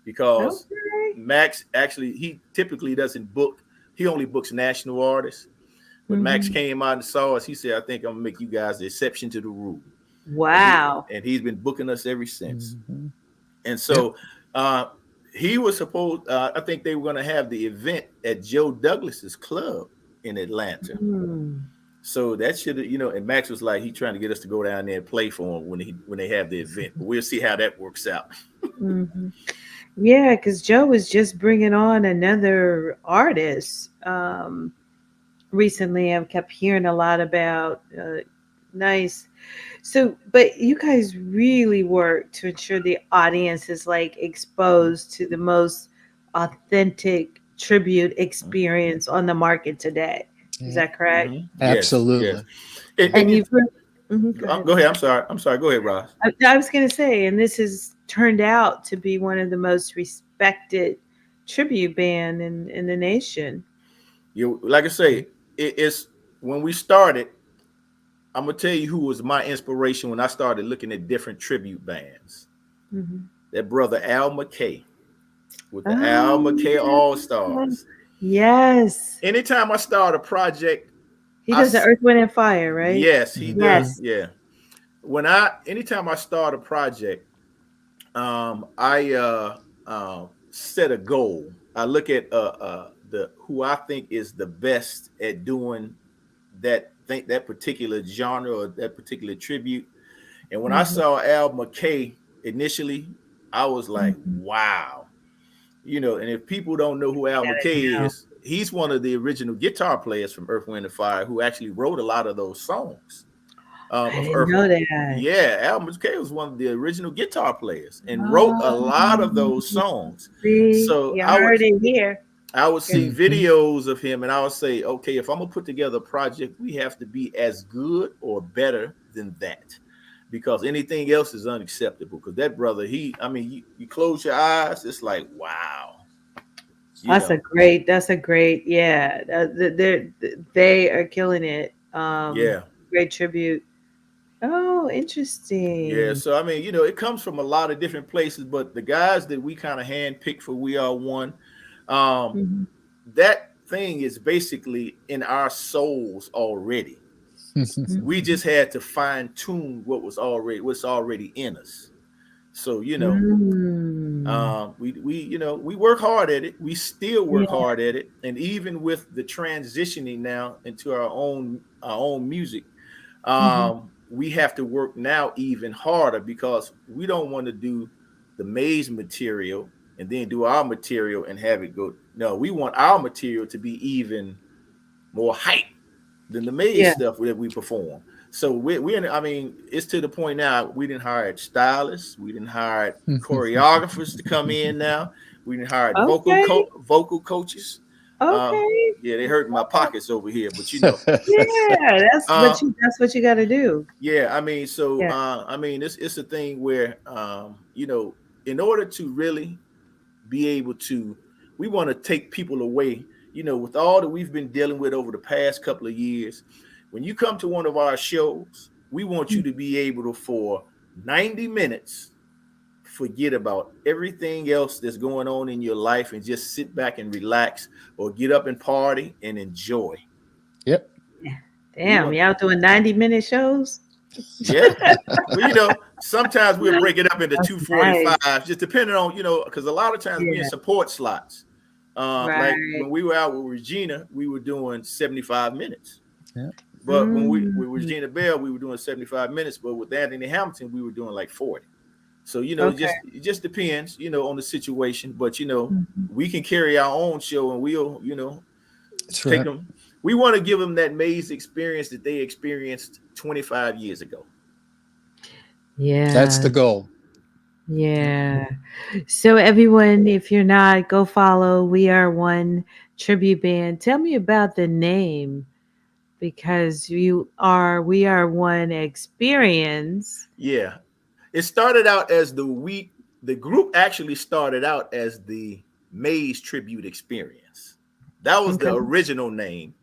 because Okay. Max actually, he typically doesn't book. He only books national artists. But Max Hmm. came out and saw us. He said, "I think I'm gonna make you guys the exception to the rule," and Wow. he's been booking us ever since. Mhm. And Yep. so he was supposed. I think they were going to have the event at Joe Douglas's club in Atlanta. Hmm. So that should, and Max was like, he trying to get us to go down there and play for him when they have the event. But we'll see how that works out. Hmm. Yeah, because Joe was just bringing on another artist recently. I've kept hearing a lot about. Nice. So, but you guys really work to ensure the audience is like exposed to the most authentic tribute experience on the market today. Is Yeah. that correct? Yes, yes. Absolutely. And And you, you've go ahead. go ahead. I'm sorry. I'm sorry. Go ahead, Roz. I was going to say, and this has turned out to be one of the most respected tribute band in the nation. Like I say, it's when we started. I'm gonna tell you who was my inspiration when I started looking at different tribute bands. Hmm. That brother Al McKay with the Al Oh, McKay All Stars. yes. Anytime I start a project, He does the Earth, Wind, and Fire, right? yes, he does. Mhm. Yes. Yeah. Anytime I start a project, I set a goal. I look at the who I think is the best at doing that particular genre or that particular tribute. And when I Hmm. saw Al McKay initially, I was like, Hmm. wow. And if people don't know who Al McKay No, is, he's one of the original guitar players from Earth, Wind, and Fire who actually wrote a lot of those songs I of didn't Earth. know that. Yeah, Al McKay was one of the original guitar players and wrote a lot of Oh, those songs. see, So you heard it here. I would see Mhm. videos of him and I would say, okay, if I'm gonna put together a project, we have to be as good or better than that, because anything else is unacceptable. Because that brother, I mean, you close your eyes, it's like, wow, you know, That's a great, yeah. They are killing it. yeah, Great tribute. Oh, yeah. interesting. So I mean, it comes from a lot of different places, but the guys that we kind of handpicked for We Are One, um, Hmm. that thing is basically in our souls already. We just had to fine tune what's already in us. So Mm. we work hard at it. We still Yeah. work hard at it, and even with the transitioning now into our own music, Hmm. we have to work now even harder, because we don't want to do the Maze material and then do our material and have it go. No, we want our material to be even more hype than the Maze Yeah. stuff that we perform. So I mean, it's to the point now we didn't hire stylists, we didn't hire choreographers to come in now. We didn't hire Okay. vocal coaches. Uh, Okay. yeah, they hurt my pockets over here, but. Yeah. Uh, That's what you got to do. yeah, I mean, so Yeah. I mean, it's a thing where in order to really be able to, we want to take people away, with all that we've been dealing with over the past couple of years. When you come to one of our shows, we want you to be able to, for 90 minutes, forget about everything else that's going on in your life and just sit back and relax, or get up and party and enjoy. Yep. We Damn, want, y'all doing 90-minute shows? yeah. Well, sometimes we'll break it up into That's 245, nice. just depending on, because a lot of times we in Yeah. support slots. Like Right. when we were out with Regina, we were doing 75 minutes. Yeah. But when we with Regina Bell, we were doing 75 minutes, but with Anthony Hamilton, we were doing like 40. So, Okay. it just depends, on the situation. But Mhm. we can carry our own show, and we'll, That's take right. them. We want to give them that maze experience that they experienced 25 years ago. That's the Yeah. goal. Yeah. So everyone, if you're not, go follow We Are One tribute band. Tell me about the name because We Are One Experience. Yeah, it started out as the group actually started out as the Maze Tribute Experience. That was the Okay. original name.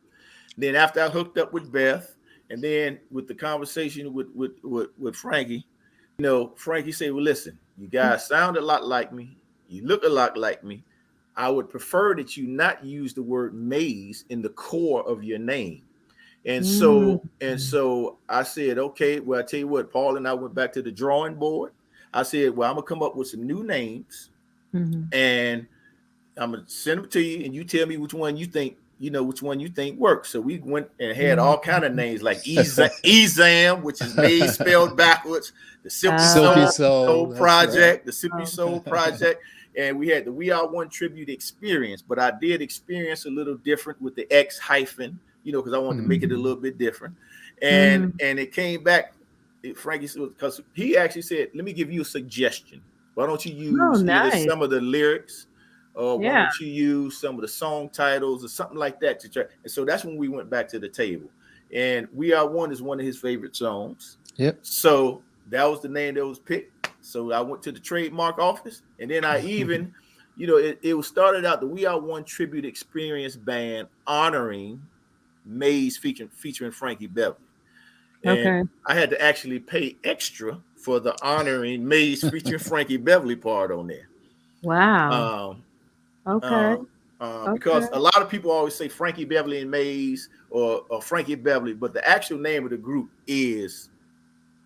Then after I hooked up with Beth, and then with the conversation with Frankie, Frankie said, "Well, listen, you guys sound a lot like me. You look a lot like me. I would prefer that you not use the word maze in the core of your name." And Mm, so I said, okay, well, I tell you what, Paul and I went back to the drawing board. I said, well, I'm gonna come up with some new names, mhm. and I'm gonna send them to you, and you tell me which one you think works. So we went and had Mm. all kind of names like Ezam, which is maze spelled backwards, the Simply Silky Soul Soul. That's right. Project, the Simply Soul Project, and we had the We Are One Tribute Experience. But I did experience a little different with the X hyphen, because I wanted to make it a little bit different. And Mm. it came back. Frankie said, because he actually said, "Let me give you a suggestion. Why don't you Oh, use either nice. some of the lyrics, or why Yeah. don't you use some of the song titles or something like that to try?" And so that's when we went back to the table. And We Are One is one of his favorite songs. Yep. So that was the name that was picked. So I went to the trademark office, and then I even, it was started out the We Are One Tribute Experience Band honoring Maze featuring Frankie Beverly. And Okay. I had to actually pay extra for the honoring Maze featuring Frankie Beverly part on there. Wow. Um, Okay. um, Okay. because a lot of people always say Frankie Beverly and Maze, or Frankie Beverly, but the actual name of the group is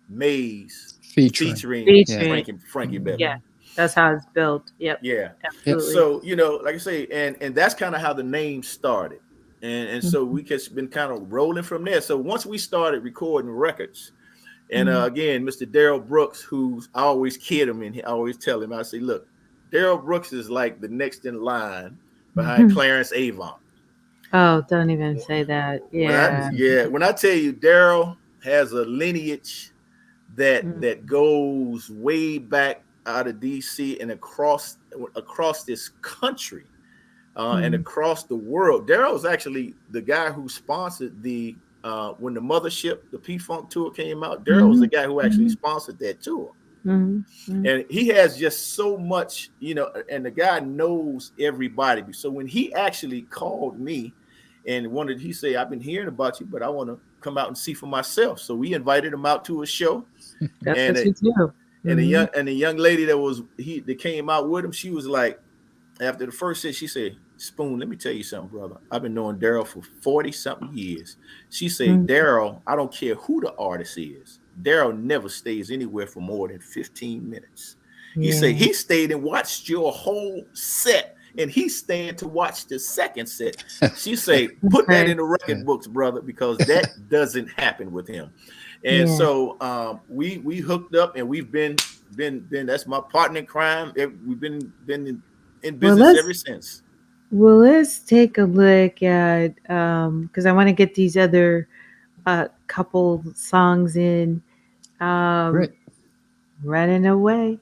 Maze Featuring. featuring Yeah. Featuring. Frankie Beverly. Yeah. That's how it's built. Yep. Yeah. Yep. Absolutely. So like I say, and that's kind of how the name started, and so we just been kind of rolling from there. So once we started recording records, and again, Mr. Daryl Brooks, who's I always kid him, and I always tell him, I say, look, Daryl Brooks is like the next in line behind Clarence Avant. Oh, don't even say that. Yeah. When I tell you, Daryl has a lineage Mm. that goes way back out of DC and across this country, and across the world. Daryl is actually the guy who sponsored the when the Mothership, the P-Funk tour came out. Daryl was the guy who actually sponsored that tour. And he has just so much, and the guy knows everybody. So when he actually called me and he said, "I've been hearing about you, but I want to come out and see for myself." So we invited him out to a show. That's and what you do. and the young lady that came out with him, she was like, after the first set, she said, "Spoon, let me tell you something, brother. I've been knowing Daryl for 40 something years." She said, "Daryl, I don't care who the artist is. Daryl never stays anywhere for more than 15 minutes. He said he stayed and watched your whole set, and he's staying to watch the second set." She said, "Put that in the record books, brother, because that doesn't happen with him." And so we hooked up, and we've been that's my partner in crime. We've been in business ever since. Well, let's take a look at because I want to get these other couple songs in. Great. Running Away.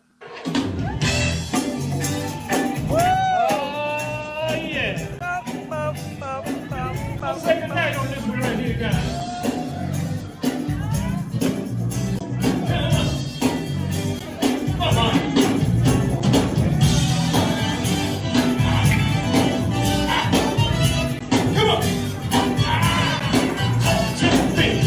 Oh, yeah. I'll say goodnight on this one right here, guys. Come on. Come on. Just think.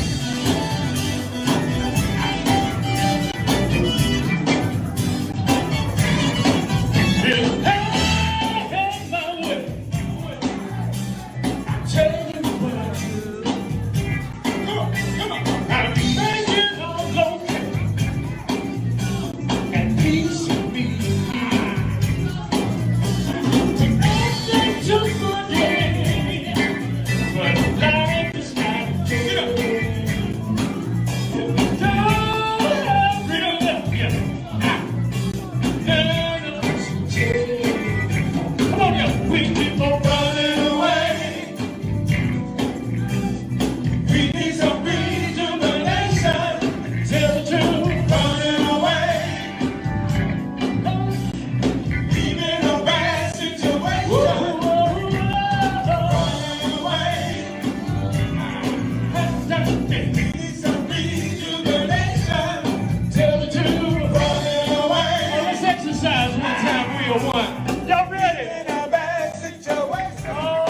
real one. Y'all ready? In a bad situation. Oh,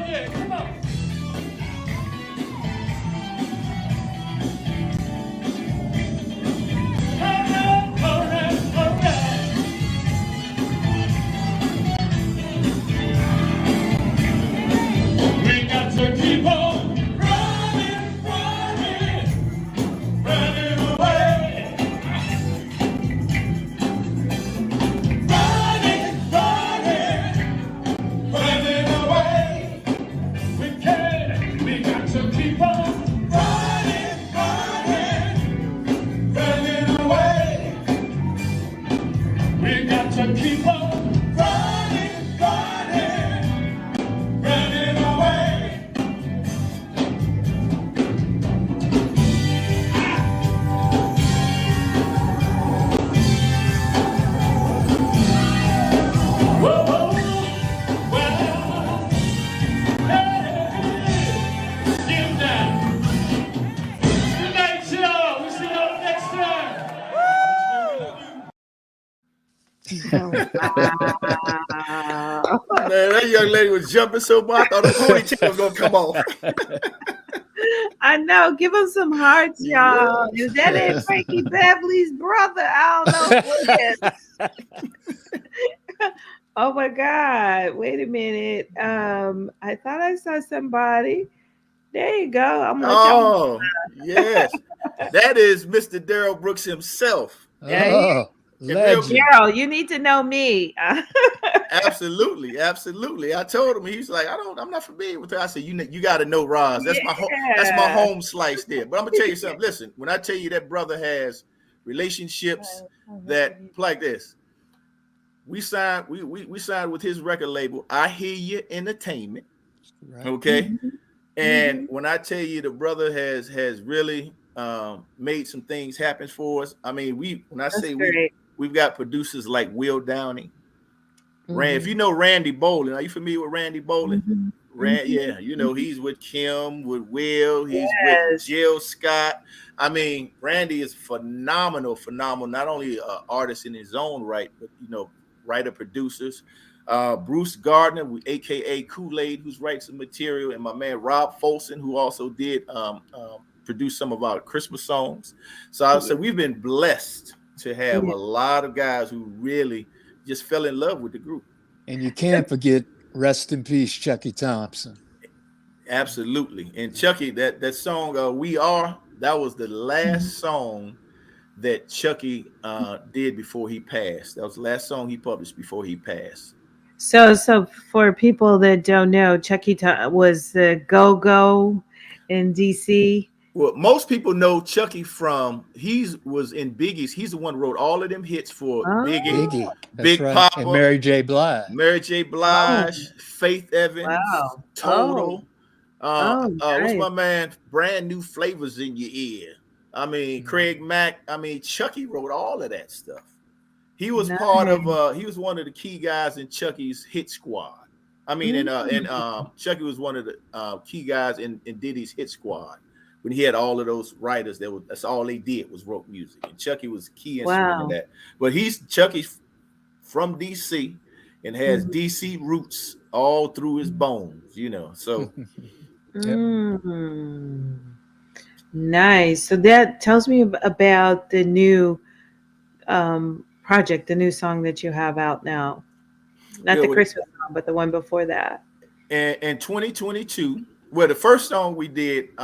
yeah, come on. All right, all right. We got to keep on running, running, running away. Running, running, running away. We can't, we got to keep on running, running, running away. We got to keep on running, running, running away. Whoa, well, hey, give that. Good night, y'all. We'll see y'all next time. Wow. Man, that young lady was jumping so much, I thought the ponytail was gonna come off. I know. Give him some hearts, y'all. Yes. If that ain't Frankie Beverly's brother, I don't know who is. Oh my God. Wait a minute. I thought I saw somebody. There you go. I'm gonna let y'all. Oh, yes. That is Mr. Daryl Brooks himself. Oh, real legend. Daryl, you need to know me. Absolutely, absolutely. I told him, he's like, I'm not familiar with her. I said, you got to know Roz. That's my Yeah. home slice there. But I'm gonna tell you something. Listen, when I tell you that brother has relationships that like this, we signed with his record label, I Hear You Entertainment. Right. Okay. Mhm. And when I tell you the brother has really made some things happen for us. I mean, when I That's say great. we've got producers like Will Downey. If Mhm. you know Randy Bolin, are you familiar with Randy Bolin? Mhm. Yeah, you know, he's with Kim, with Will, he's with Yes. Jill Scott. I mean, Randy is phenomenal, not only an artist in his own right, but writer producers. Bruce Gardner, aka Kool-Aid, who's writing some material, and my man Rob Folsom, who also did produce some of our Christmas songs. So I said we've been blessed to have a lot of guys who really just fell in love with the group. And you can't forget, rest in peace, Chucky Thompson. Absolutely. And Chucky, that song "We Are," that was the last song that Chucky did before he passed. That was the last song he published before he passed. So for people that don't know, Chucky was the go-go in DC. Well, most people know Chucky from was in Biggie's. He's the one who wrote all of them hits for Biggie, Biggie. That's Big right. Papa, And Mary J. Blige. Mary J. Oh, Blige, Faith Evans, wow. Total. Oh, What's nice. my man? Brand New Flavors in Your Ear. I mean, Craig Mack. I mean, Chucky wrote all of that stuff. He was part Nice. of. He was one of the key guys in Chucky's hit squad. I mean, and Chucky was one of the key guys in Diddy's hit squad when he had all of those writers. That's all they did was wrote music, and Chucky was a key instrument in Wow. that. But Chucky's from DC and has Mhm. DC roots all through his bones. So. Yep. Mm. Nice. So that tells me about the new project, the new song that you have out now. Not the Yeah, Christmas song, but the one before that. and in 2022, well, the first song we did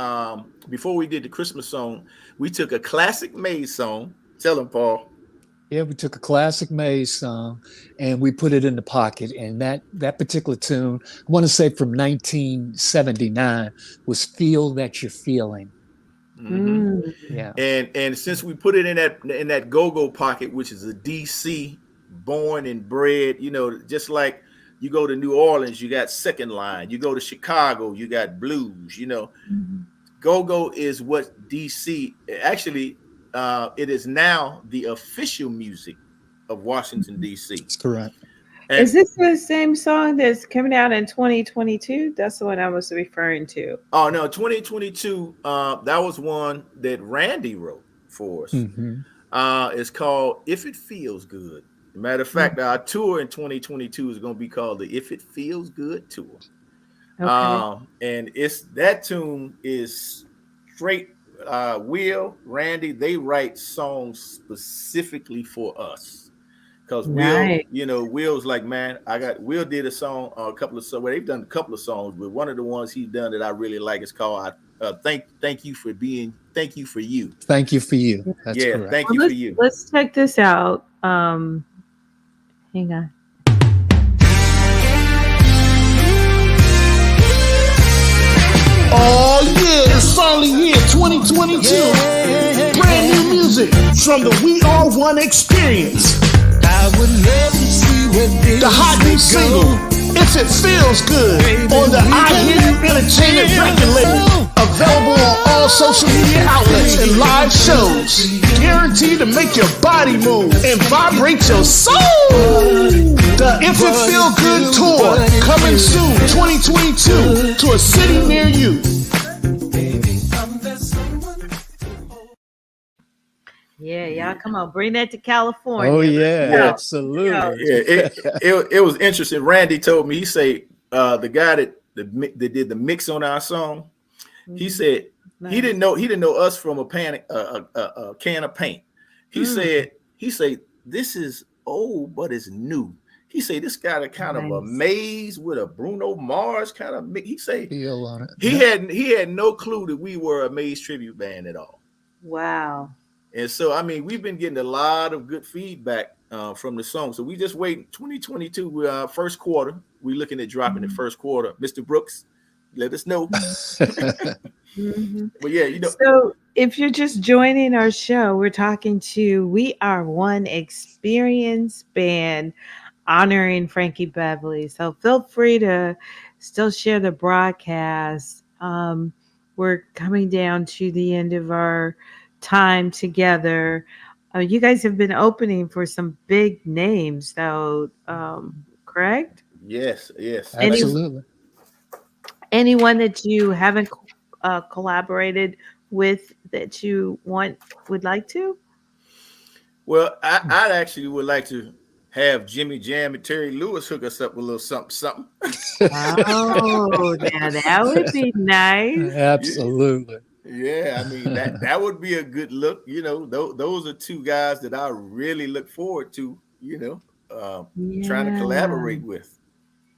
before we did the Christmas song, we took a classic Maze song. Tell him, Paul. Yeah, we took a classic Maze song and we put it in the pocket. And that particular tune, I want to say from 1979, was "Feel That You're Feeling." Mm-hmm. Mm. Yeah. And since we put it in that go-go pocket, which is a DC born and bred, just like you go to New Orleans, you got Second Line. You go to Chicago, you got blues. Go-go is what DC actually. It is now the official music of Washington D.C. That's correct. And Is this the same song that's coming out in 2022? That's the one I was referring to. oh no, 2022. That was one that Randy wrote for us. Mm-hmm. It's called "If It Feels Good." Matter of fact, our tour in 2022 is going to be called the If It Feels Good Tour. Okay. And it's that tune is straight. Will, Randy, they write songs specifically for us. Because Nice. Will's like, man, Will did a song, a couple of songs. Well, they've done a couple of songs, but one of the ones he's done that I really like is called "Thank You for Being, Thank You for You." Thank you for you. That's Yeah, correct. thank Well, you for you. let's check this out. Hang on. Oh yeah, it's finally here, 2022. Brand new music from the We Are One Experience. I would love to see what The hot new single, If It Feels Good, on the I Hear You Entertainment record label. Available on all social media outlets and live shows. Guaranteed to make your body move and vibrate your soul. The If It Feel Good tour coming soon, 2022, to a city near you. Yeah, y'all come on, bring that to California. Oh yeah, Yeah. absolutely. Yeah, it was interesting. Randy told me, he said the guy that did the mix on our song, he said Nice. he didn't know us from a can of paint. He said this is old but it's new. He said this got a kind of a Nice. maze with a Bruno Mars kind of mix. He said Feel on it. he had no clue that we were a Maze tribute band at all. Wow. And so, I mean, we've been getting a lot of good feedback from the song. So we just wait 2022, first quarter. We're looking at dropping the first quarter. Mr. Brooks, let us know. Mhm. But yeah, So, if you're just joining our show, we're talking to We Are One Experience Band honoring Frankie Beverly. So, feel free to still share the broadcast. We're coming down to the end of our time together. You guys have been opening for some big names, though, correct? yes. Absolutely. Anyone that you haven't collaborated with that you would like to? Well, I actually would like to have Jimmy Jam and Terry Lewis hook us up with a little something. Oh, now that would be nice. Absolutely. Yeah, I mean that would be a good look. Those are two guys that I really look forward to. Trying to collaborate with.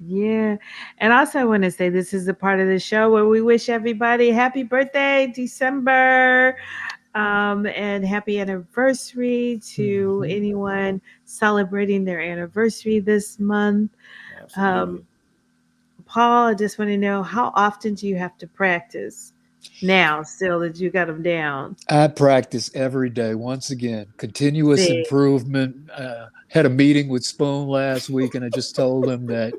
Yeah. And also, I want to say this is a part of the show where we wish everybody happy birthday, December, and happy anniversary to anyone celebrating their anniversary this month. Absolutely. Paul, I just want to know, how often do you have to practice now, still that you got them down? I practice every day. Once again, continuous See. improvement. Had a meeting with Spoon last week, and I just told him that,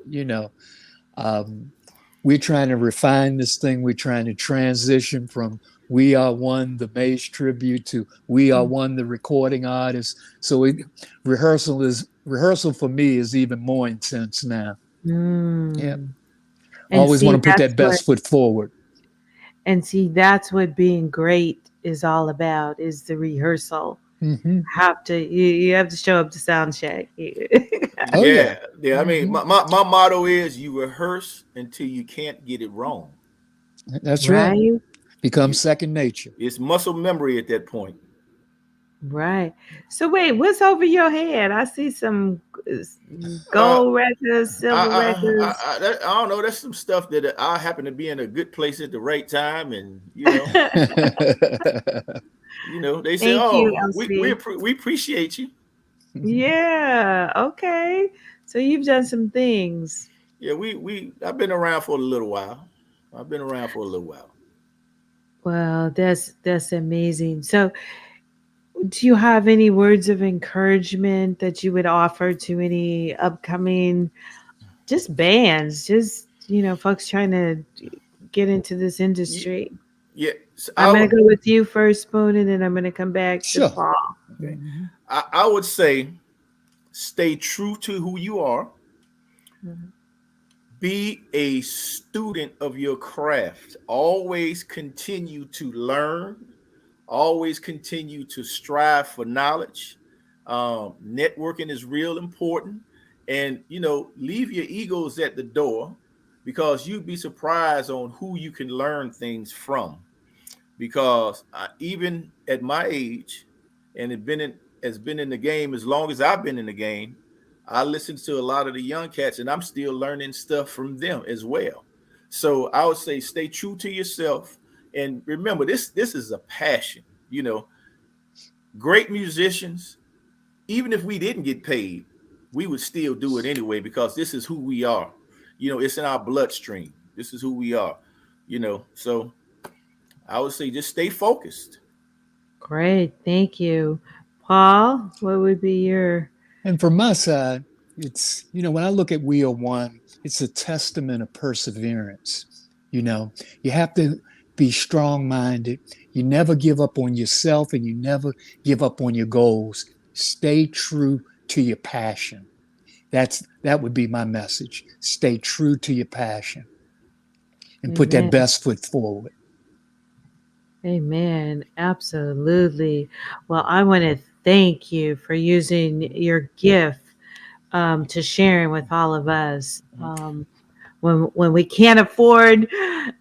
we're trying to refine this thing. We're trying to transition from We Are One, the Maze tribute, to We Are One, the recording artist. So rehearsal for me is even more intense now. Yeah. And Always see, want to put that's that best foot forward. And see, that's what being great is all about, is the rehearsal. Mm-hmm. You have to show up to sound check. Oh, yeah. I mean, my motto is you rehearse until you can't get it wrong. That's right. Right? Becomes second nature. It's muscle memory at that point. Right. So wait, what's over your head? I see some gold records, silver records. I don't know. That's some stuff that I happen to be in a good place at the right time, and they say, Thank you, we appreciate you. Yeah. Okay. So you've done some things. Yeah, I've been around for a little while. Well, that's amazing. So, do you have any words of encouragement that you would offer to any upcoming just bands, just folks trying to get into this industry? Yeah, I'm going to go with you first, Spoon, and then I'm going to come back Sure. to Paul. Okay. I would say stay true to who you are. Mhm. Be a student of your craft. Always continue to learn. Always continue to strive for knowledge. Networking is real important, and leave your egos at the door, because you'd be surprised on who you can learn things from. Because even at my age, and has been in the game as long as I've been in the game, I listen to a lot of the young cats, and I'm still learning stuff from them as well. So I would say stay true to yourself, and remember this is a passion. Great musicians, even if we didn't get paid, we would still do it anyway, because this is who we are. It's in our bloodstream. This is who we are. So I would say just stay focused. Great. Thank you. Paul, what would be your And from my side, it's, when I look at We Are One, it's a testament of perseverance. You have to be strong minded. You never give up on yourself, and you never give up on your goals. Stay true to your passion. That would be my message. Stay true to your passion and put that Amen. best foot forward. Amen. Absolutely. Well, I want to thank you for using your gift to sharing with all of us. When we can't afford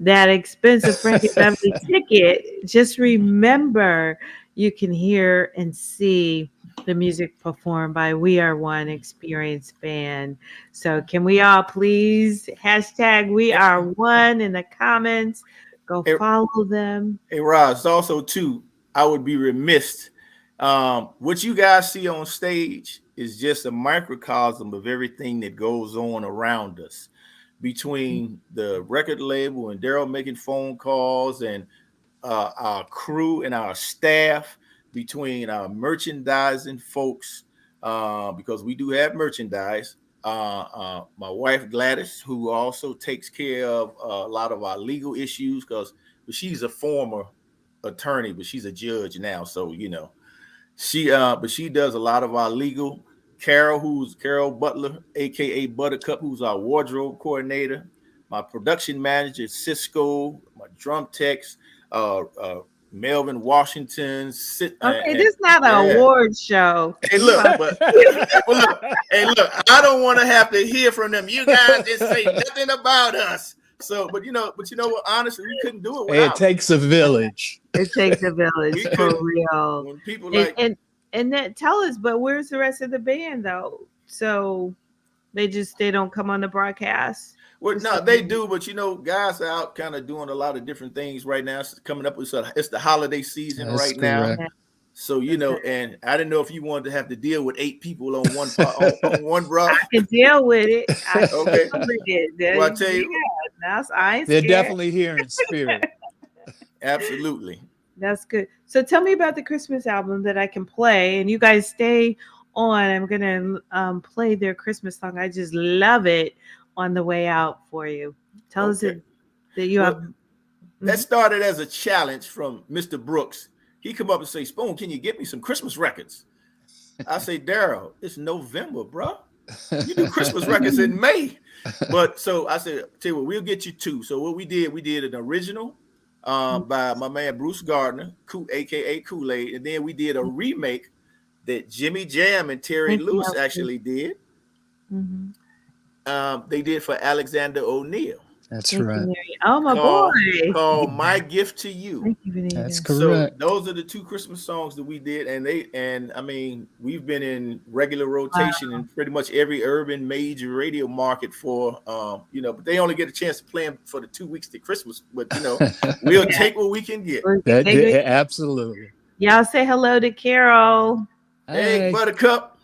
that expensive Frankie Beverly ticket, just remember you can hear and see the music performed by We Are One Experience Band. So can we all please hashtag We Are One in the comments? Go Hey, follow them. hey Roz, also too, I would be remiss. What you guys see on stage is just a microcosm of everything that goes on around us, between the record label and Daryl making phone calls, and our crew and our staff, between our merchandising folks, because we do have merchandise. My wife Gladys, who also takes care of a lot of our legal issues, because she's a former attorney, but she's a judge now. So but she does a lot of our legal. Who's Carol Butler, aka Buttercup, who's our wardrobe coordinator. My production manager, Cisco. My drum techs, Melvin Washington. Okay, this is not an Yeah. award show. Hey, look, hey, look. I don't want to have to hear from them. You guys just say nothing about us. So, but you know what? Honestly, we couldn't do it Hey, it without takes a village. It takes a village We for couldn't- real. when people And, like. and that tell us, but where's the rest of the band though? So they don't come on the broadcast. Well, no, they do, but guys are out kind of doing a lot of different things right now. It's coming up, it's the holiday season That's right now. correct. So and I didn't know if you wanted to have to deal with 8 people on one on one bro. I can deal with it. I can Okay. deal with it. Well, I tell you, I ain't They're scared. definitely here in spirit. absolutely. That's good. So tell me about the Christmas album that I can play, and you guys stay on. I'm gonna play their Christmas song. I just love it on the way out for you. Tell us Okay. that you Well, have. That started as a challenge from Mr. Brooks. He come up and say, "Spoon, can you get me some Christmas records?" I say, "Daryl, it's November, bro. You do Christmas records in May." But so I said, "Tell you what, we'll get you 2." So what we did an original by my man Bruce Gardner, aka Kool-Aid, and then we did a remake that Jimmy Jam and Terry Thank you, Lewis Elsie. actually did. Mhm. They did for Alexander O'Neal. That's Thank you, right. Mary. Oh my Called, boy. called My Gift to You. Thank you, Vanita. That's So correct. those are the 2 Christmas songs that we did, and I mean, we've been in regular rotation in pretty much every urban major radio market for but they only get a chance to play them for the 2 weeks to Christmas. But we'll take what we can get. Absolutely. Y'all say hello to Carol. Hey, Hey. Buttercup.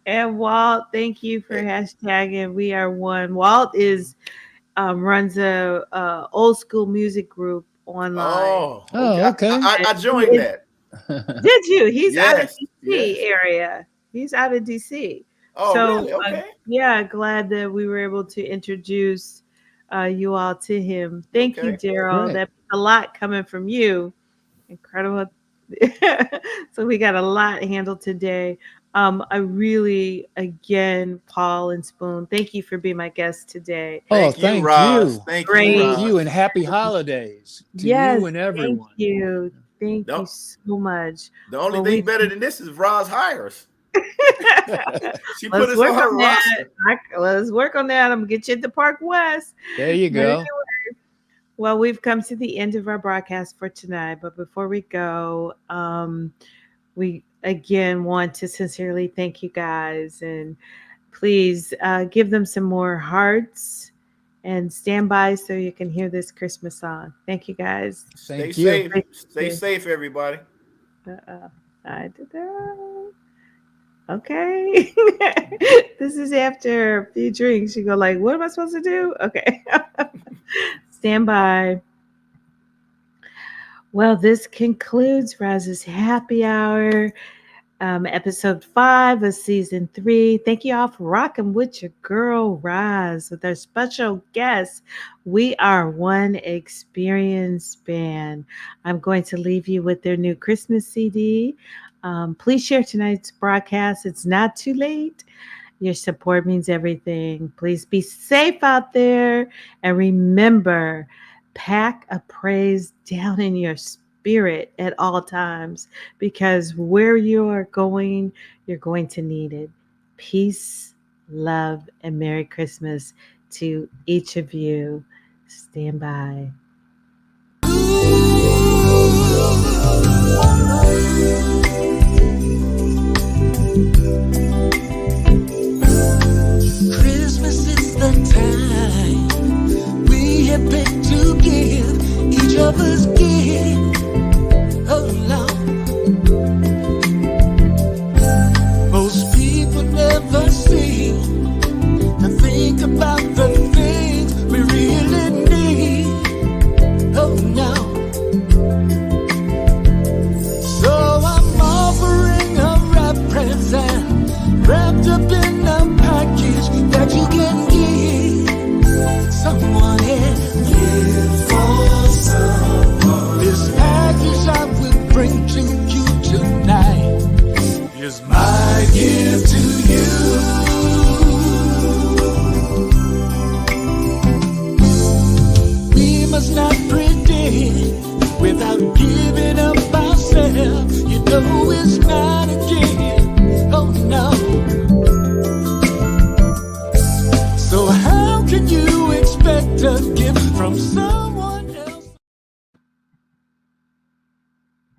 And Walt, thank you for hashtagging We Are One. Walt runs a old school music group online. Oh, okay. I joined that. Did you? He's out of Yes, DC yes. area. He's out of DC. Oh, So really? Okay. yeah, glad that we were able to introduce you all to him. Thank you, Okay. Daryl. Great. That's a lot coming from you. Incredible. So we got a lot handled today. I really, again, Paul and Spoon, thank you for being my guest today. Oh, Thank you, thank Roz. you. Thank Great. you, Thank Roz. you, and happy holidays to Yes, you and everyone. thank you. Thank you Nope. so much. The only Well, thing we better than this is Roz hires. She put let's us work on her on that. roster. Let's work on that. I'm gonna get you at the Park West. There you But go. anyway, well, we've come to the end of our broadcast for tonight. But before we go, we again want to sincerely thank you guys, and please give them some more hearts and stand by so you can hear this Christmas song. Thank you guys. Stay Thank you. safe. Thank Stay you. safe, everybody. I did that. Okay. This is after a few drinks. You go like, what am I supposed to do? Okay. Stand by. Well, this concludes Roz's Happy Hour, episode 5 of season 3. Thank you all for rocking with your girl Roz with our special guest. We are one X-perience band. I'm going to leave you with their new Christmas CD. Please share tonight's broadcast. It's not too late. Your support means everything. Please be safe out there. And remember, pack a praise down in your spirit at all times, because where you are going, you're going to need it. Peace, love, and Merry Christmas to each of you. Stand by. Christmas is the time we have picked to give each other's gift. Oh Lord, most people never seem to think about the things we really need. Oh no, so I'm offering a wrap present wrapped up in a package that you can give someone else. Give for someone. This package I will bring to you tonight is my